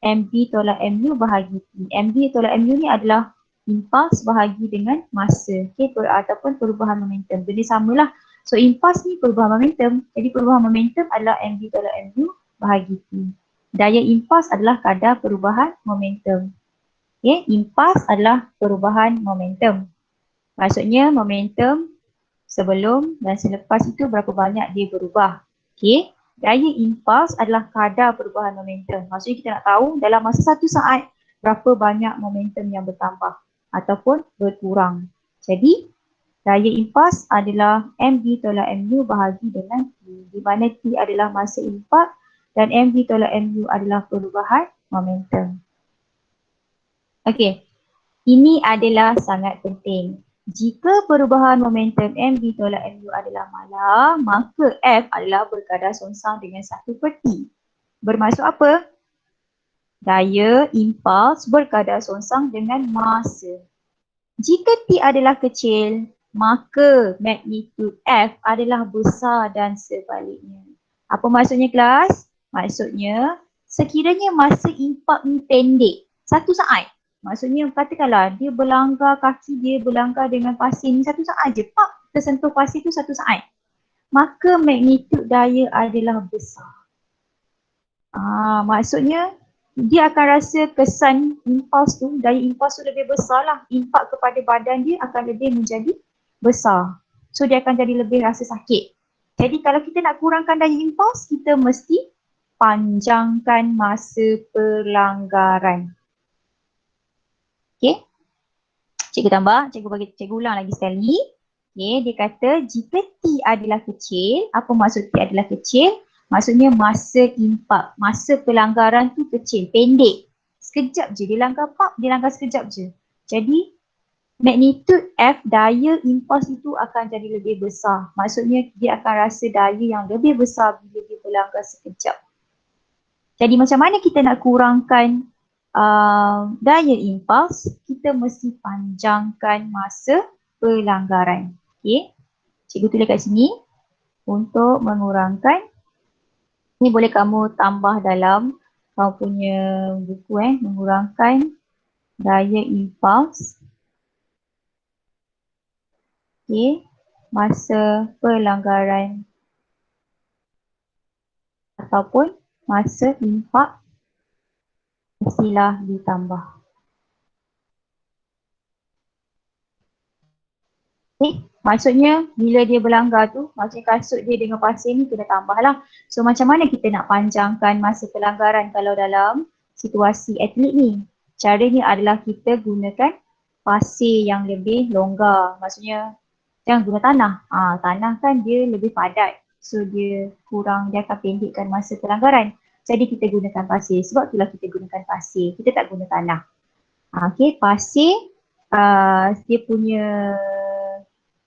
MV tolak MU bahagi T. MV tolak MU ni adalah impuls bahagi dengan masa, okay, ataupun perubahan momentum. Benda samalah. So impuls ni perubahan momentum. Jadi perubahan momentum adalah MV tolak MU bahagi T. Daya impuls adalah kadar perubahan momentum. Okay, impuls adalah perubahan momentum. Maksudnya momentum sebelum dan selepas itu berapa banyak dia berubah. Okay, daya impuls adalah kadar perubahan momentum. Maksudnya kita nak tahu dalam masa 1 saat berapa banyak momentum yang bertambah ataupun berkurang. Jadi daya impuls adalah MV tolak MU bahagi dengan T, di mana T adalah masa impak dan MV tolak MU adalah perubahan momentum. Okey, ini adalah sangat penting. Jika perubahan momentum MV tolak MU adalah malah, maka F adalah berkadar songsang dengan 1/T. Bermaksud apa? Daya impuls berkadar songsang dengan masa. Jika T adalah kecil, maka magnitude F adalah besar dan sebaliknya. Apa maksudnya kelas? Maksudnya sekiranya masa impak ni pendek, 1 saat. Maksudnya katakanlah dia berlanggar kaki dia berlanggar dengan pasir ni 1 saat je. Pak, tersentuh pasir tu 1 saat. Maka magnitude daya adalah besar. Maksudnya dia akan rasa kesan impuls tu, daya impuls tu lebih besar lah. Impak kepada badan dia akan lebih menjadi besar. So dia akan jadi lebih rasa sakit. Jadi kalau kita nak kurangkan daya impuls, kita mesti panjangkan masa pelanggaran. Okay. Cikgu ulang lagi sekali. Okay, dia kata jika T adalah kecil, apa maksud T adalah kecil? Maksudnya masa impak, masa pelanggaran tu kecil, pendek. Sekejap je, dia langgar sekejap je. Jadi magnitude F, daya impuls itu akan jadi lebih besar. Maksudnya dia akan rasa daya yang lebih besar bila dia berlanggar sekejap. Jadi macam mana kita nak kurangkan daya impuls, kita mesti panjangkan masa pelanggaran. Okey, cikgu tulis kat sini untuk mengurangkan. Ni boleh kamu tambah dalam kamu punya buku mengurangkan daya impuls. Okey, masa pelanggaran ataupun masa impak mestilah ditambah. Okay. Maksudnya bila dia berlanggar tu, maksudnya kasut dia dengan pasir ni kena tambah lah. So macam mana kita nak panjangkan masa pelanggaran kalau dalam situasi atlet ni? Caranya adalah kita gunakan pasir yang lebih longgar. Maksudnya jangan guna tanah. Tanah kan dia lebih padat. So dia akan pendekkan masa pelanggaran. Jadi kita gunakan pasir. Sebab itulah kita gunakan pasir. Kita tak guna tanah. Okay, pasir dia punya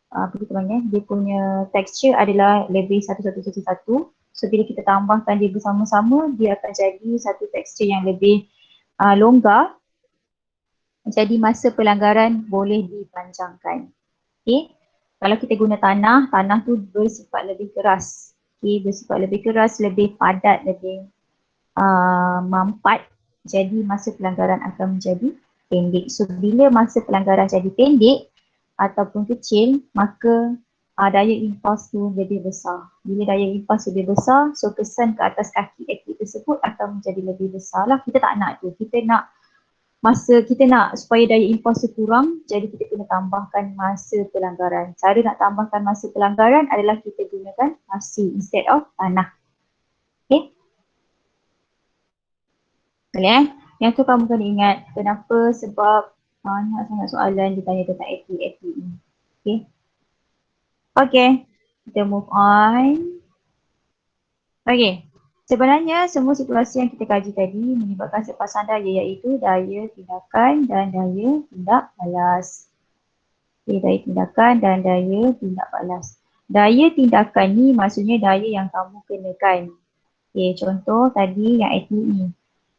apa kita panggil, dia punya texture adalah lebih satu. So bila kita tambahkan dia bersama-sama, dia akan jadi satu tekstur yang lebih longgar. Jadi masa pelanggaran boleh dipanjangkan. Okay. Kalau kita guna tanah, tanah tu bersifat lebih keras. Okay. Bersifat lebih keras, lebih padat, lebih mampat. Jadi masa pelanggaran akan menjadi pendek. So bila masa pelanggaran jadi pendek ataupun kecil, maka daya impuls tu lebih besar. Bila daya impuls lebih besar, so kesan ke atas kaki atlet tersebut akan menjadi lebih besar lah. Kita tak nak tu. Kita nak supaya daya impuls tu kurang, jadi kita kena tambahkan masa pelanggaran. Cara nak tambahkan masa pelanggaran adalah kita gunakan pasir instead of tanah. Okay. Boleh Yang tu kamu kena ingat. Kenapa? Sebab banyak sangat soalan ditanya tentang atlet ni. Okay. Okay. Kita move on. Okay. Sebenarnya semua situasi yang kita kaji tadi menyebabkan sepasan daya, iaitu daya tindakan dan daya tindak balas. Okay, daya tindakan dan daya tindak balas. Daya tindakan ni maksudnya daya yang kamu kenakan. Okay, contoh tadi yang atlet ni.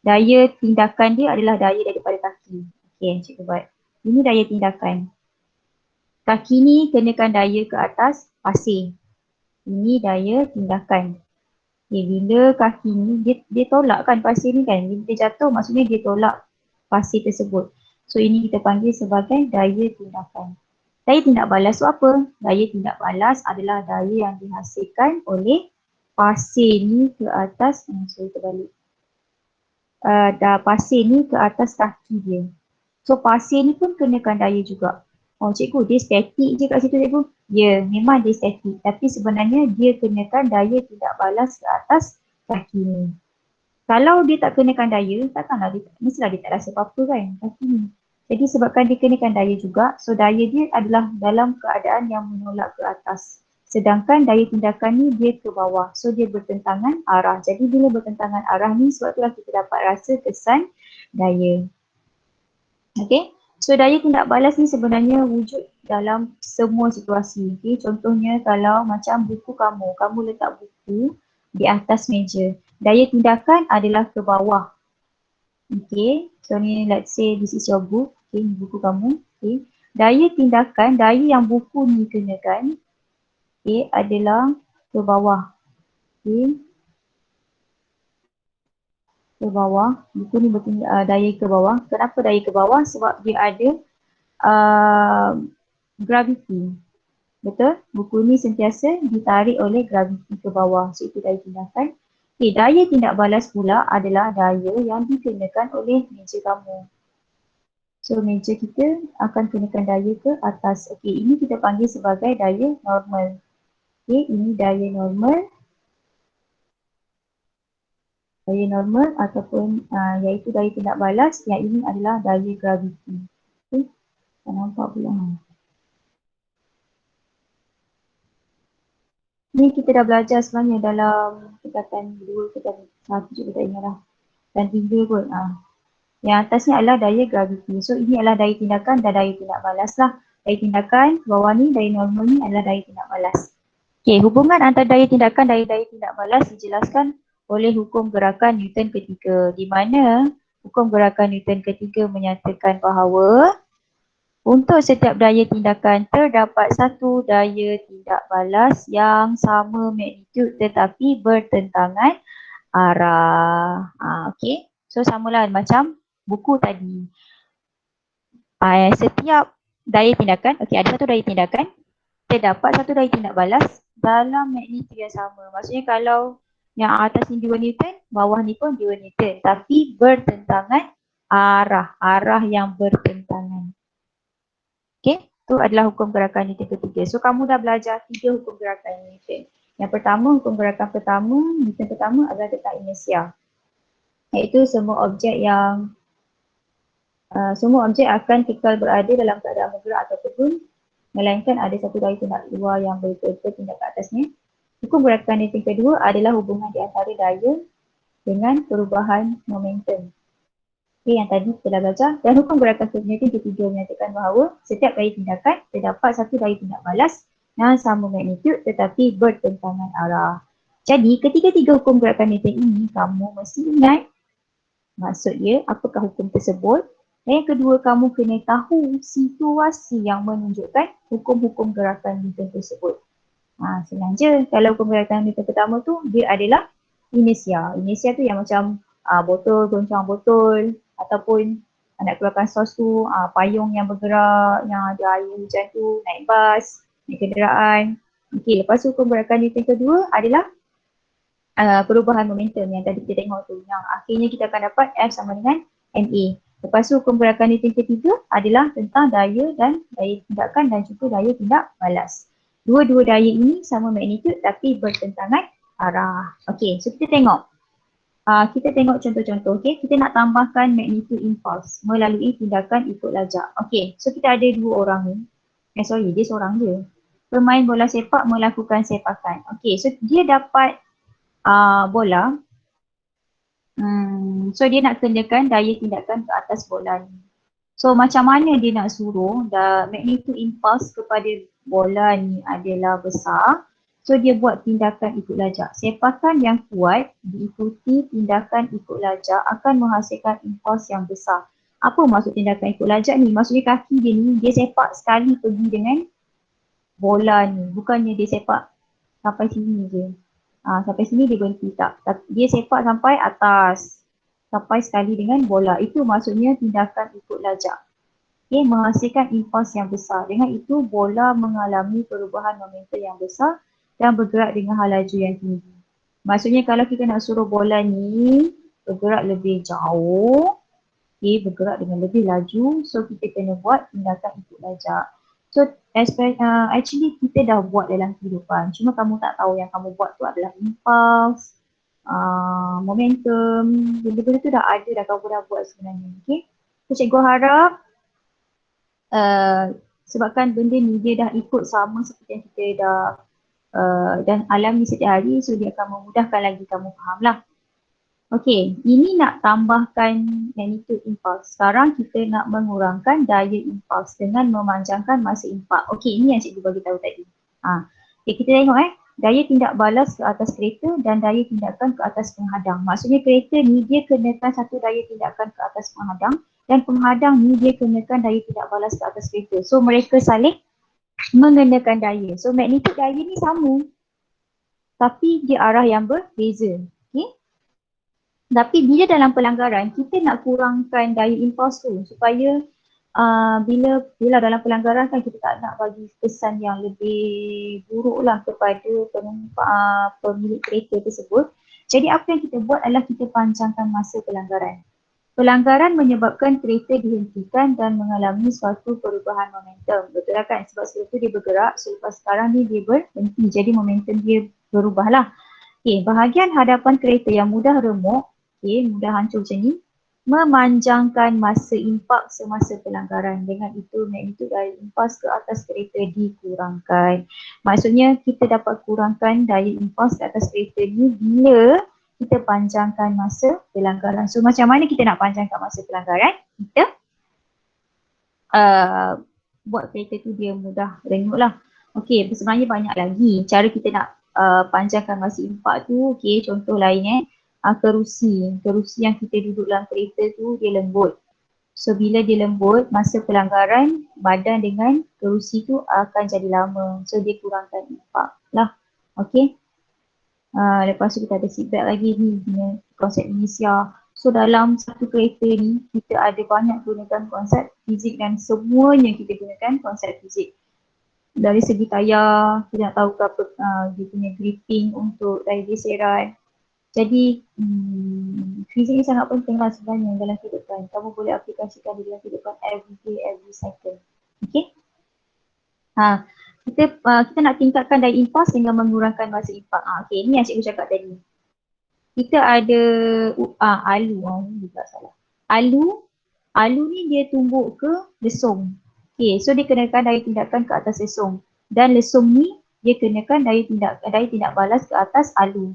Daya tindakan dia adalah daya daripada kaki. Okay, cikgu buat. Ini daya tindakan. Kaki ni kenakan daya ke atas pasir. Ini daya tindakan. Okay, bila kaki ni, dia tolak kan pasir ni kan. Bila dia jatuh maksudnya dia tolak pasir tersebut. So ini kita panggil sebagai daya tindakan. Daya tindak balas tu apa? Daya tindak balas adalah daya yang dihasilkan oleh pasir ni ke atas, terbalik. Pasir ni ke atas kaki dia. So pasir ni pun kenakan daya juga. Oh cikgu, dia statik je kat situ cikgu. Ya, memang dia statik. Tapi sebenarnya dia kenakan daya tidak balas ke atas kaki ni. Kalau dia tak kenakan daya, takkanlah mestilah dia tak rasa apa-apa kan kaki ni. Jadi sebabkan dia kenakan daya juga, so daya dia adalah dalam keadaan yang menolak ke atas. Sedangkan daya tindakan ni dia ke bawah. So dia bertentangan arah. Jadi bila bertentangan arah ni, sebab itulah kita dapat rasa kesan daya. Okay. So daya tindak balas ni sebenarnya wujud dalam semua situasi. Okay. Contohnya kalau macam buku kamu letak buku di atas meja. Daya tindakan adalah ke bawah. Okay. So ni let's say this is your book. Okay, ni buku kamu. Okay. Daya tindakan, daya yang buku ni kenakan, okay, adalah ke bawah. Okay. Ke bawah. Buku ni daya ke bawah. Kenapa daya ke bawah? Sebab dia ada graviti. Betul? Buku ni sentiasa ditarik oleh graviti ke bawah. So itu daya tindakan. Okay, daya tindak balas pula adalah daya yang dikenakan oleh meja kamu. So meja kita akan kenakan daya ke atas. Okay, ini kita panggil sebagai daya normal. Okay, ini daya normal. Daya normal ataupun iaitu daya tindak balas. Yang ini adalah daya graviti. Okay, tak nampak pula. Ni kita dah belajar sebenarnya dalam tingkatan 2, tingkatan 1 je tak ingat lah. Dan 3 pun. Yang atas ni adalah daya graviti. So ini adalah daya tindakan dan daya tindak balas lah. Daya tindakan bawah ni, daya normal ni adalah daya tindak balas. Okay, hubungan antara daya tindakan dan daya tindak balas dijelaskan oleh hukum gerakan Newton ketiga. Di mana Hukum gerakan Newton ketiga menyatakan bahawa untuk setiap daya tindakan terdapat satu daya tindak balas yang sama magnitud tetapi bertentangan arah. Okey. So samalah macam buku tadi. Setiap daya tindakan, ada satu daya tindakan, terdapat satu daya tindak balas dalam magnitud yang sama. Maksudnya kalau yang atas ni 2 Newton, bawah ni pun 2 Newton. Tapi bertentangan arah yang bertentangan. Okey, itu adalah hukum gerakan Newton ketiga. So kamu dah belajar 3 hukum gerakan Newton. Yang pertama, hukum gerakan pertama, Newton pertama adalah tentang inersia. Iaitu semua objek akan kekal berada dalam keadaan bergerak ataupun melainkan ada satu daya tindak luar yang bertindak ke atasnya. Hukum gerakan Newton kedua adalah hubungan di antara daya dengan perubahan momentum. Yang tadi kita dah belajar. Dan hukum gerakan Newton ketiga menyatakan bahawa setiap daya tindakan terdapat satu daya tindak balas yang sama magnitud tetapi bertentangan arah. Jadi ketiga-tiga hukum gerakan Newton ini kamu mesti ingat maksudnya apakah hukum tersebut. Dan yang kedua, kamu kena tahu situasi yang menunjukkan hukum-hukum gerakan Newton tersebut. Senang je. Kalau hukum gerakan Newton pertama tu, dia adalah inersia. Inersia tu yang macam botol, goncang botol ataupun nak keluarkan sos tu, payung yang bergerak, yang ada air hujan tu, naik bas, naik kenderaan. Okey, lepas tu hukum gerakan Newton kedua adalah perubahan momentum yang tadi kita tengok tu. Yang akhirnya kita akan dapat F sama dengan MA. Lepas tu hukum gerakan Newton ketiga adalah tentang daya dan daya tindakan dan juga daya tindak balas. Dua-dua daya ini sama magnitud tapi bertentangan arah. Okey, so kita tengok. Kita tengok contoh-contoh. Okey, kita nak tambahkan magnitud impuls melalui tindakan ikut lajak. Okey, so kita ada dua orang ni. Dia seorang je. Pemain bola sepak melakukan sepakan. Okey, so dia dapat bola. So dia nak kenakan daya tindakan ke atas bola ni. So macam mana dia nak suruh magnitud impuls kepada bola ni adalah besar. So dia buat tindakan ikut lajak. Sepakan yang kuat diikuti tindakan ikut lajak akan menghasilkan impuls yang besar. Apa maksud tindakan ikut lajak ni? Maksudnya kaki dia ni, dia sepak sekali pergi dengan bola ni. Bukannya dia sepak sampai sini je. Sampai sini dia berhenti tak. Dia sepak sampai atas. Sampai sekali dengan bola. Itu maksudnya tindakan ikut lajak. Okay, menghasilkan impuls yang besar. Dengan itu bola mengalami perubahan momentum yang besar dan bergerak dengan hal laju yang tinggi. Maksudnya kalau kita nak suruh bola ni bergerak lebih jauh, bergerak dengan lebih laju, so kita kena buat tindakan ikut lajak. So actually kita dah buat dalam kehidupan, cuma kamu tak tahu yang kamu buat tu adalah impuls, momentum, benda-benda tu dah ada dah, kamu dah buat sebenarnya. Okay? So cikgu harap sebabkan benda ni dia dah ikut sama seperti yang kita dah dan alami setiap hari, so dia akan memudahkan lagi kamu faham lah. Okey, ini nak tambahkan magnitud impuls. Sekarang kita nak mengurangkan daya impuls dengan memanjangkan masa impak. Okey, ini yang cikgu bagi tahu tadi. Okay, kita tengok daya tindak balas ke atas kereta dan daya tindakan ke atas penghadang. Maksudnya kereta ni dia kenakan satu daya tindakan ke atas penghadang dan penghadang ni dia kenakan daya tindak balas ke atas kereta. So mereka saling mengenakan daya. So magnitud daya ni sama tapi dia arah yang berbeza. Okay? Tapi bila dalam pelanggaran, kita nak kurangkan daya impuls tu supaya bila dalam pelanggaran kan kita tak nak bagi kesan yang lebih buruk lah kepada pemilik kereta tersebut. Jadi apa yang kita buat adalah kita panjangkan masa pelanggaran. Pelanggaran menyebabkan kereta dihentikan dan mengalami suatu perubahan momentum. Betul lah kan? Sebab sebelum tu dia bergerak, selepas sekarang ni dia berhenti. Jadi momentum dia berubah lah. Okay, bahagian hadapan kereta yang mudah remuk, mudah hancur macam ni, memanjangkan masa impak semasa pelanggaran. Dengan itu magnitud daya impuls ke atas kereta dikurangkan. Maksudnya kita dapat kurangkan daya impuls ke atas kereta ni bila kita panjangkan masa pelanggaran. So macam mana kita nak panjangkan masa pelanggaran? Kita buat kereta tu dia mudah renyuk lah. Okey, sebenarnya banyak lagi cara kita nak panjangkan masa impak tu. Okey, contoh lain kerusi yang kita duduk dalam kereta tu dia lembut. So bila dia lembut, masa pelanggaran badan dengan kerusi tu akan jadi lama. So dia kurangkan impak lah. Okay. Lepas tu kita ada seatbelt lagi ni, konsep inisia. So dalam satu kereta ni, kita ada banyak gunakan konsep fizik dan semuanya kita gunakan konsep fizik. Dari segi tayar, kita nak tahu berapa dia punya gripping untuk tayar geseran. Jadi fizik ni sangat penting lah sebenarnya dalam kehidupan. Kamu boleh aplikasikan di dalam kehidupan every day, every second. Okay? Kita nak tingkatkan daya impas dengan mengurangkan masa impak. Okay, ni yang cikgu cakap tadi. Kita ada alu, juga salah. Alu ni dia tumbuk ke lesung. Okay, so dia kenakan daya tindakan ke atas lesung. Dan lesung ni dia kenakan daya tindak balas ke atas alu.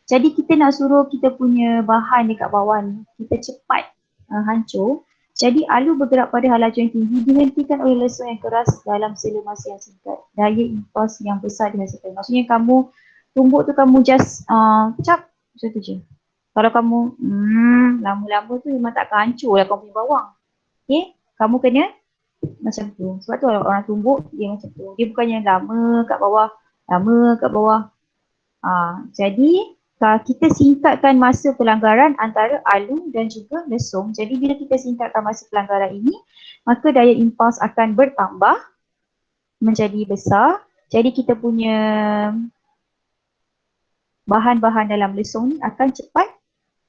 Jadi kita nak suruh kita punya bahan dekat bawah ni, kita cepat hancur. Jadi alu bergerak pada halaju yang tinggi dihentikan oleh lesung yang keras dalam sela masa yang singkat. Daya impas yang besar dihasilkan. Maksudnya kamu tumbuk tu kamu just cap macam tu je. Kalau kamu lama-lama tu memang tak akan hancur lah kamu punya bawang. Okay, kamu kena macam tu. Sebab tu orang tumbuk dia macam tu. Dia bukannya lama kat bawah. Jadi kita singkatkan masa pelanggaran antara alu dan juga lesung. Jadi bila kita singkatkan masa pelanggaran ini, maka daya impas akan bertambah menjadi besar. Jadi kita punya bahan-bahan dalam lesung ni akan cepat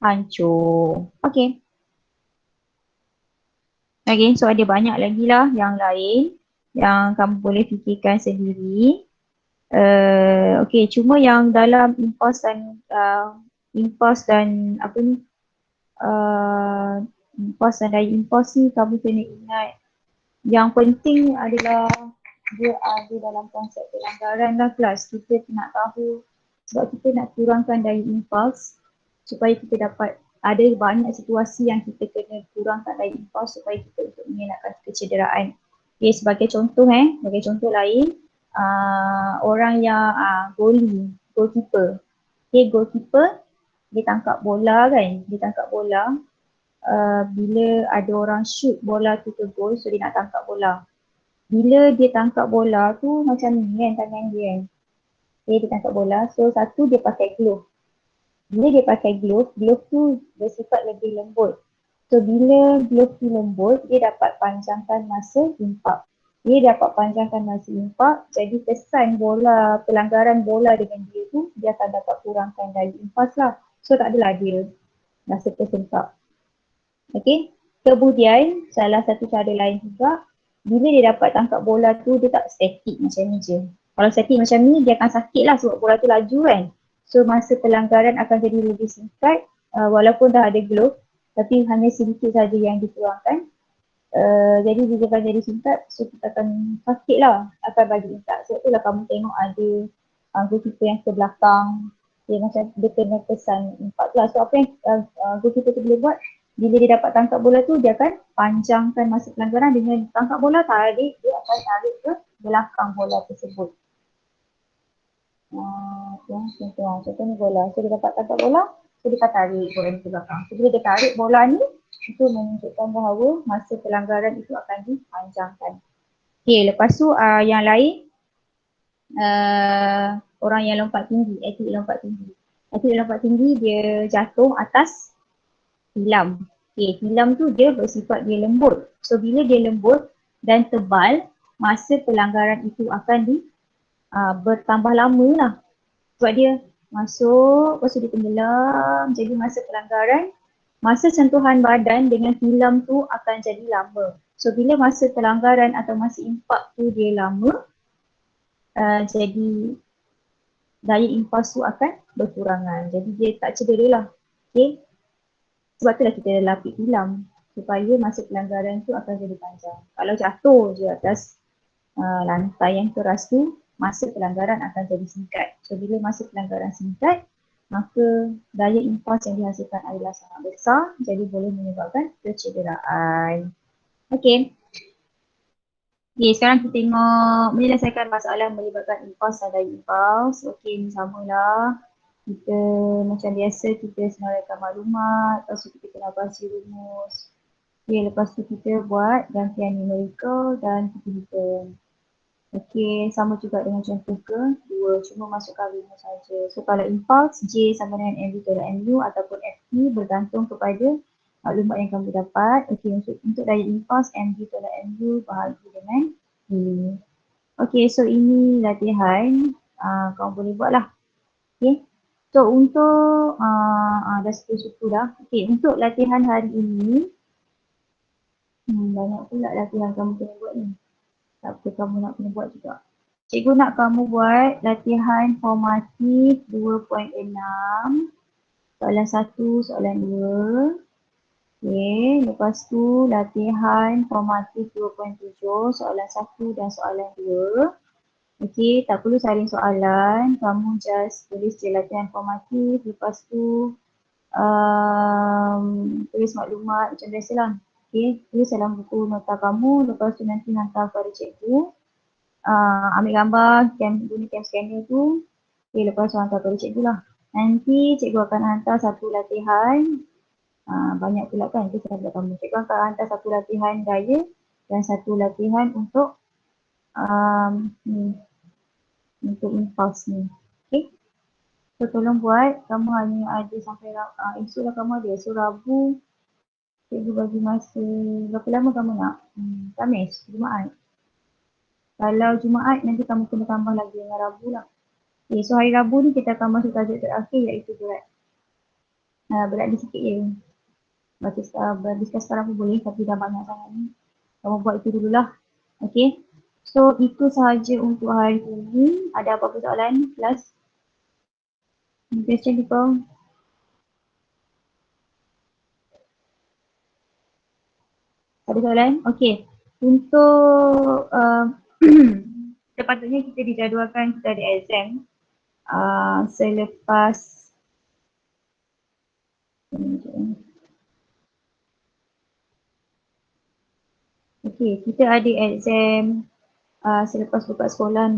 hancur. Okay. Okay, so ada banyak lagi lah yang lain yang kamu boleh fikirkan sendiri. Okay, cuma yang dalam impas dan apa ni, impas dan daya impas ni kamu kena ingat yang penting adalah dia ada dalam konsep pelanggaran lah kelas. Kita nak tahu sebab kita nak kurangkan daya impas supaya kita dapat ada banyak situasi yang kita kena kurangkan daya impas supaya kita untuk mengelakkan kecederaan. Okay, sebagai contoh lain, orang yang goalkeeper. Okay, goalkeeper dia tangkap bola kan, bila ada orang shoot bola tu ke goal, so dia nak tangkap bola. Bila dia tangkap bola tu macam ni kan tangan dia kan. Okay, dia tangkap bola, so satu dia pakai glove. Bila dia pakai glove tu bersifat lebih lembut. So bila glove tu lembut, dia dapat panjangkan masa impak. Jadi kesan bola, pelanggaran bola dengan dia tu, dia akan dapat kurangkan daya impas lah. So tak adalah dia rasa tersentak. Okay, kemudian salah satu cara lain juga, bila dia dapat tangkap bola tu, dia tak statik macam ni je. Kalau statik macam ni, dia akan sakit lah sebab bola tu laju kan. So masa pelanggaran akan jadi lebih singkat, walaupun dah ada glove, tapi hanya sedikit saja yang dikurangkan. Jadi dia akan jadi singkat, so kita akan sakit lah, akan bagi impak. Sebab itulah kamu tengok ada goalkeeper yang ke belakang, dia macam dia kena kesan impak tu lah. So apa yang goalkeeper tu boleh buat, bila dia dapat tangkap bola tu, dia akan panjangkan masa pelanggaran dengan tangkap bola, dia akan tarik ke belakang bola tersebut. Contohnya bola, so dia dapat tangkap bola, so dia akan tarik bola ni ke belakang. So bila dia tarik bola ni, itu menunjukkan bahawa masa pelanggaran itu akan dipanjangkan. Okay, lepas tu yang lain, orang yang lompat tinggi, atlet lompat tinggi dia jatuh atas tilam. Okay, tilam tu dia bersifat dia lembut. So bila dia lembut dan tebal, masa pelanggaran itu akan bertambah lama lah. Sebab dia masuk, lepas tu dia tenggelam, jadi masa pelanggaran, masa sentuhan badan dengan tilam tu akan jadi lama. So bila masa pelanggaran atau masa impak tu dia lama, jadi daya impas tu akan berkurangan. Jadi dia tak cedera lah. Okay. Sebab itulah kita lapik tilam supaya masa pelanggaran tu akan jadi panjang. Kalau jatuh je atas lantai yang keras tu, masa pelanggaran akan jadi singkat. So bila masa pelanggaran singkat, maka daya impas yang dihasilkan adalah sangat besar, jadi boleh menyebabkan kecederaan. Okay. Okay, sekarang kita tengok menyelesaikan masalah melibatkan impas dan daya impas. Okay, ni samalah. kita macam biasa kita senaraikan maklumat, lepas tu kita kena bahasi rumus. Okay, lepas tu kita buat gantian numerical dan kita hitung. Okey, sama juga dengan contoh kedua, cuma masukkan rumus saja. So kalau impulse, J sama dengan MV tolak MU ataupun FP bergantung kepada maklumat yang kamu dapat. Okey, untuk daya impulse, MV tolak MU bahagi dengan ini. Okey, so ini latihan. Kamu boleh buat lah. Okey. So untuk, dah suku dah. Okey, untuk latihan hari ini, banyak pula latihan kamu kena buat ni. Tak apa kamu nak kena buat juga. Cikgu nak kamu buat latihan formatif 2.6, soalan 1, soalan 2. Okey, lepas tu latihan formatif 2.7, soalan 1 dan soalan 2. Okey, tak perlu salin soalan, kamu just tulis je latihan formatif, lepas tu tulis maklumat macam biasalah. Okey, tulis dalam buku nota kamu, lepas tu nanti hantar kepada cikgu. Ambil gambar, guna cam scanner tu. Okay, lepas tu hantar kepada cikgu lah. Nanti cikgu akan hantar satu latihan. Banyak pula kan, itu saya buat kamu. Cikgu akan hantar satu latihan gaya dan satu latihan untuk untuk impulse ni. Okay. So tolong buat, kamu hanya ada sampai esok lah kamu ada. So Rabu, cikgu bagi masa, berapa lama kamu nak? Khamis, Jumaat. Kalau Jumaat nanti kamu kena tambah lagi dengan Rabu lah. Okay, so hari Rabu ni kita akan masuk tajuk terakhir iaitu berat. Berat dia sikit je. Discuss sekarang pun boleh tapi dah banyak sangat ni. Kamu buat itu dululah. Okay. So itu sahaja untuk hari ini. Ada apa-apa soalan kelas? Question people? Ada soalan? Okay. Untuk sepatutnya kita dijadualkan kita ada exam selepas okay, kita ada exam selepas buka sekolah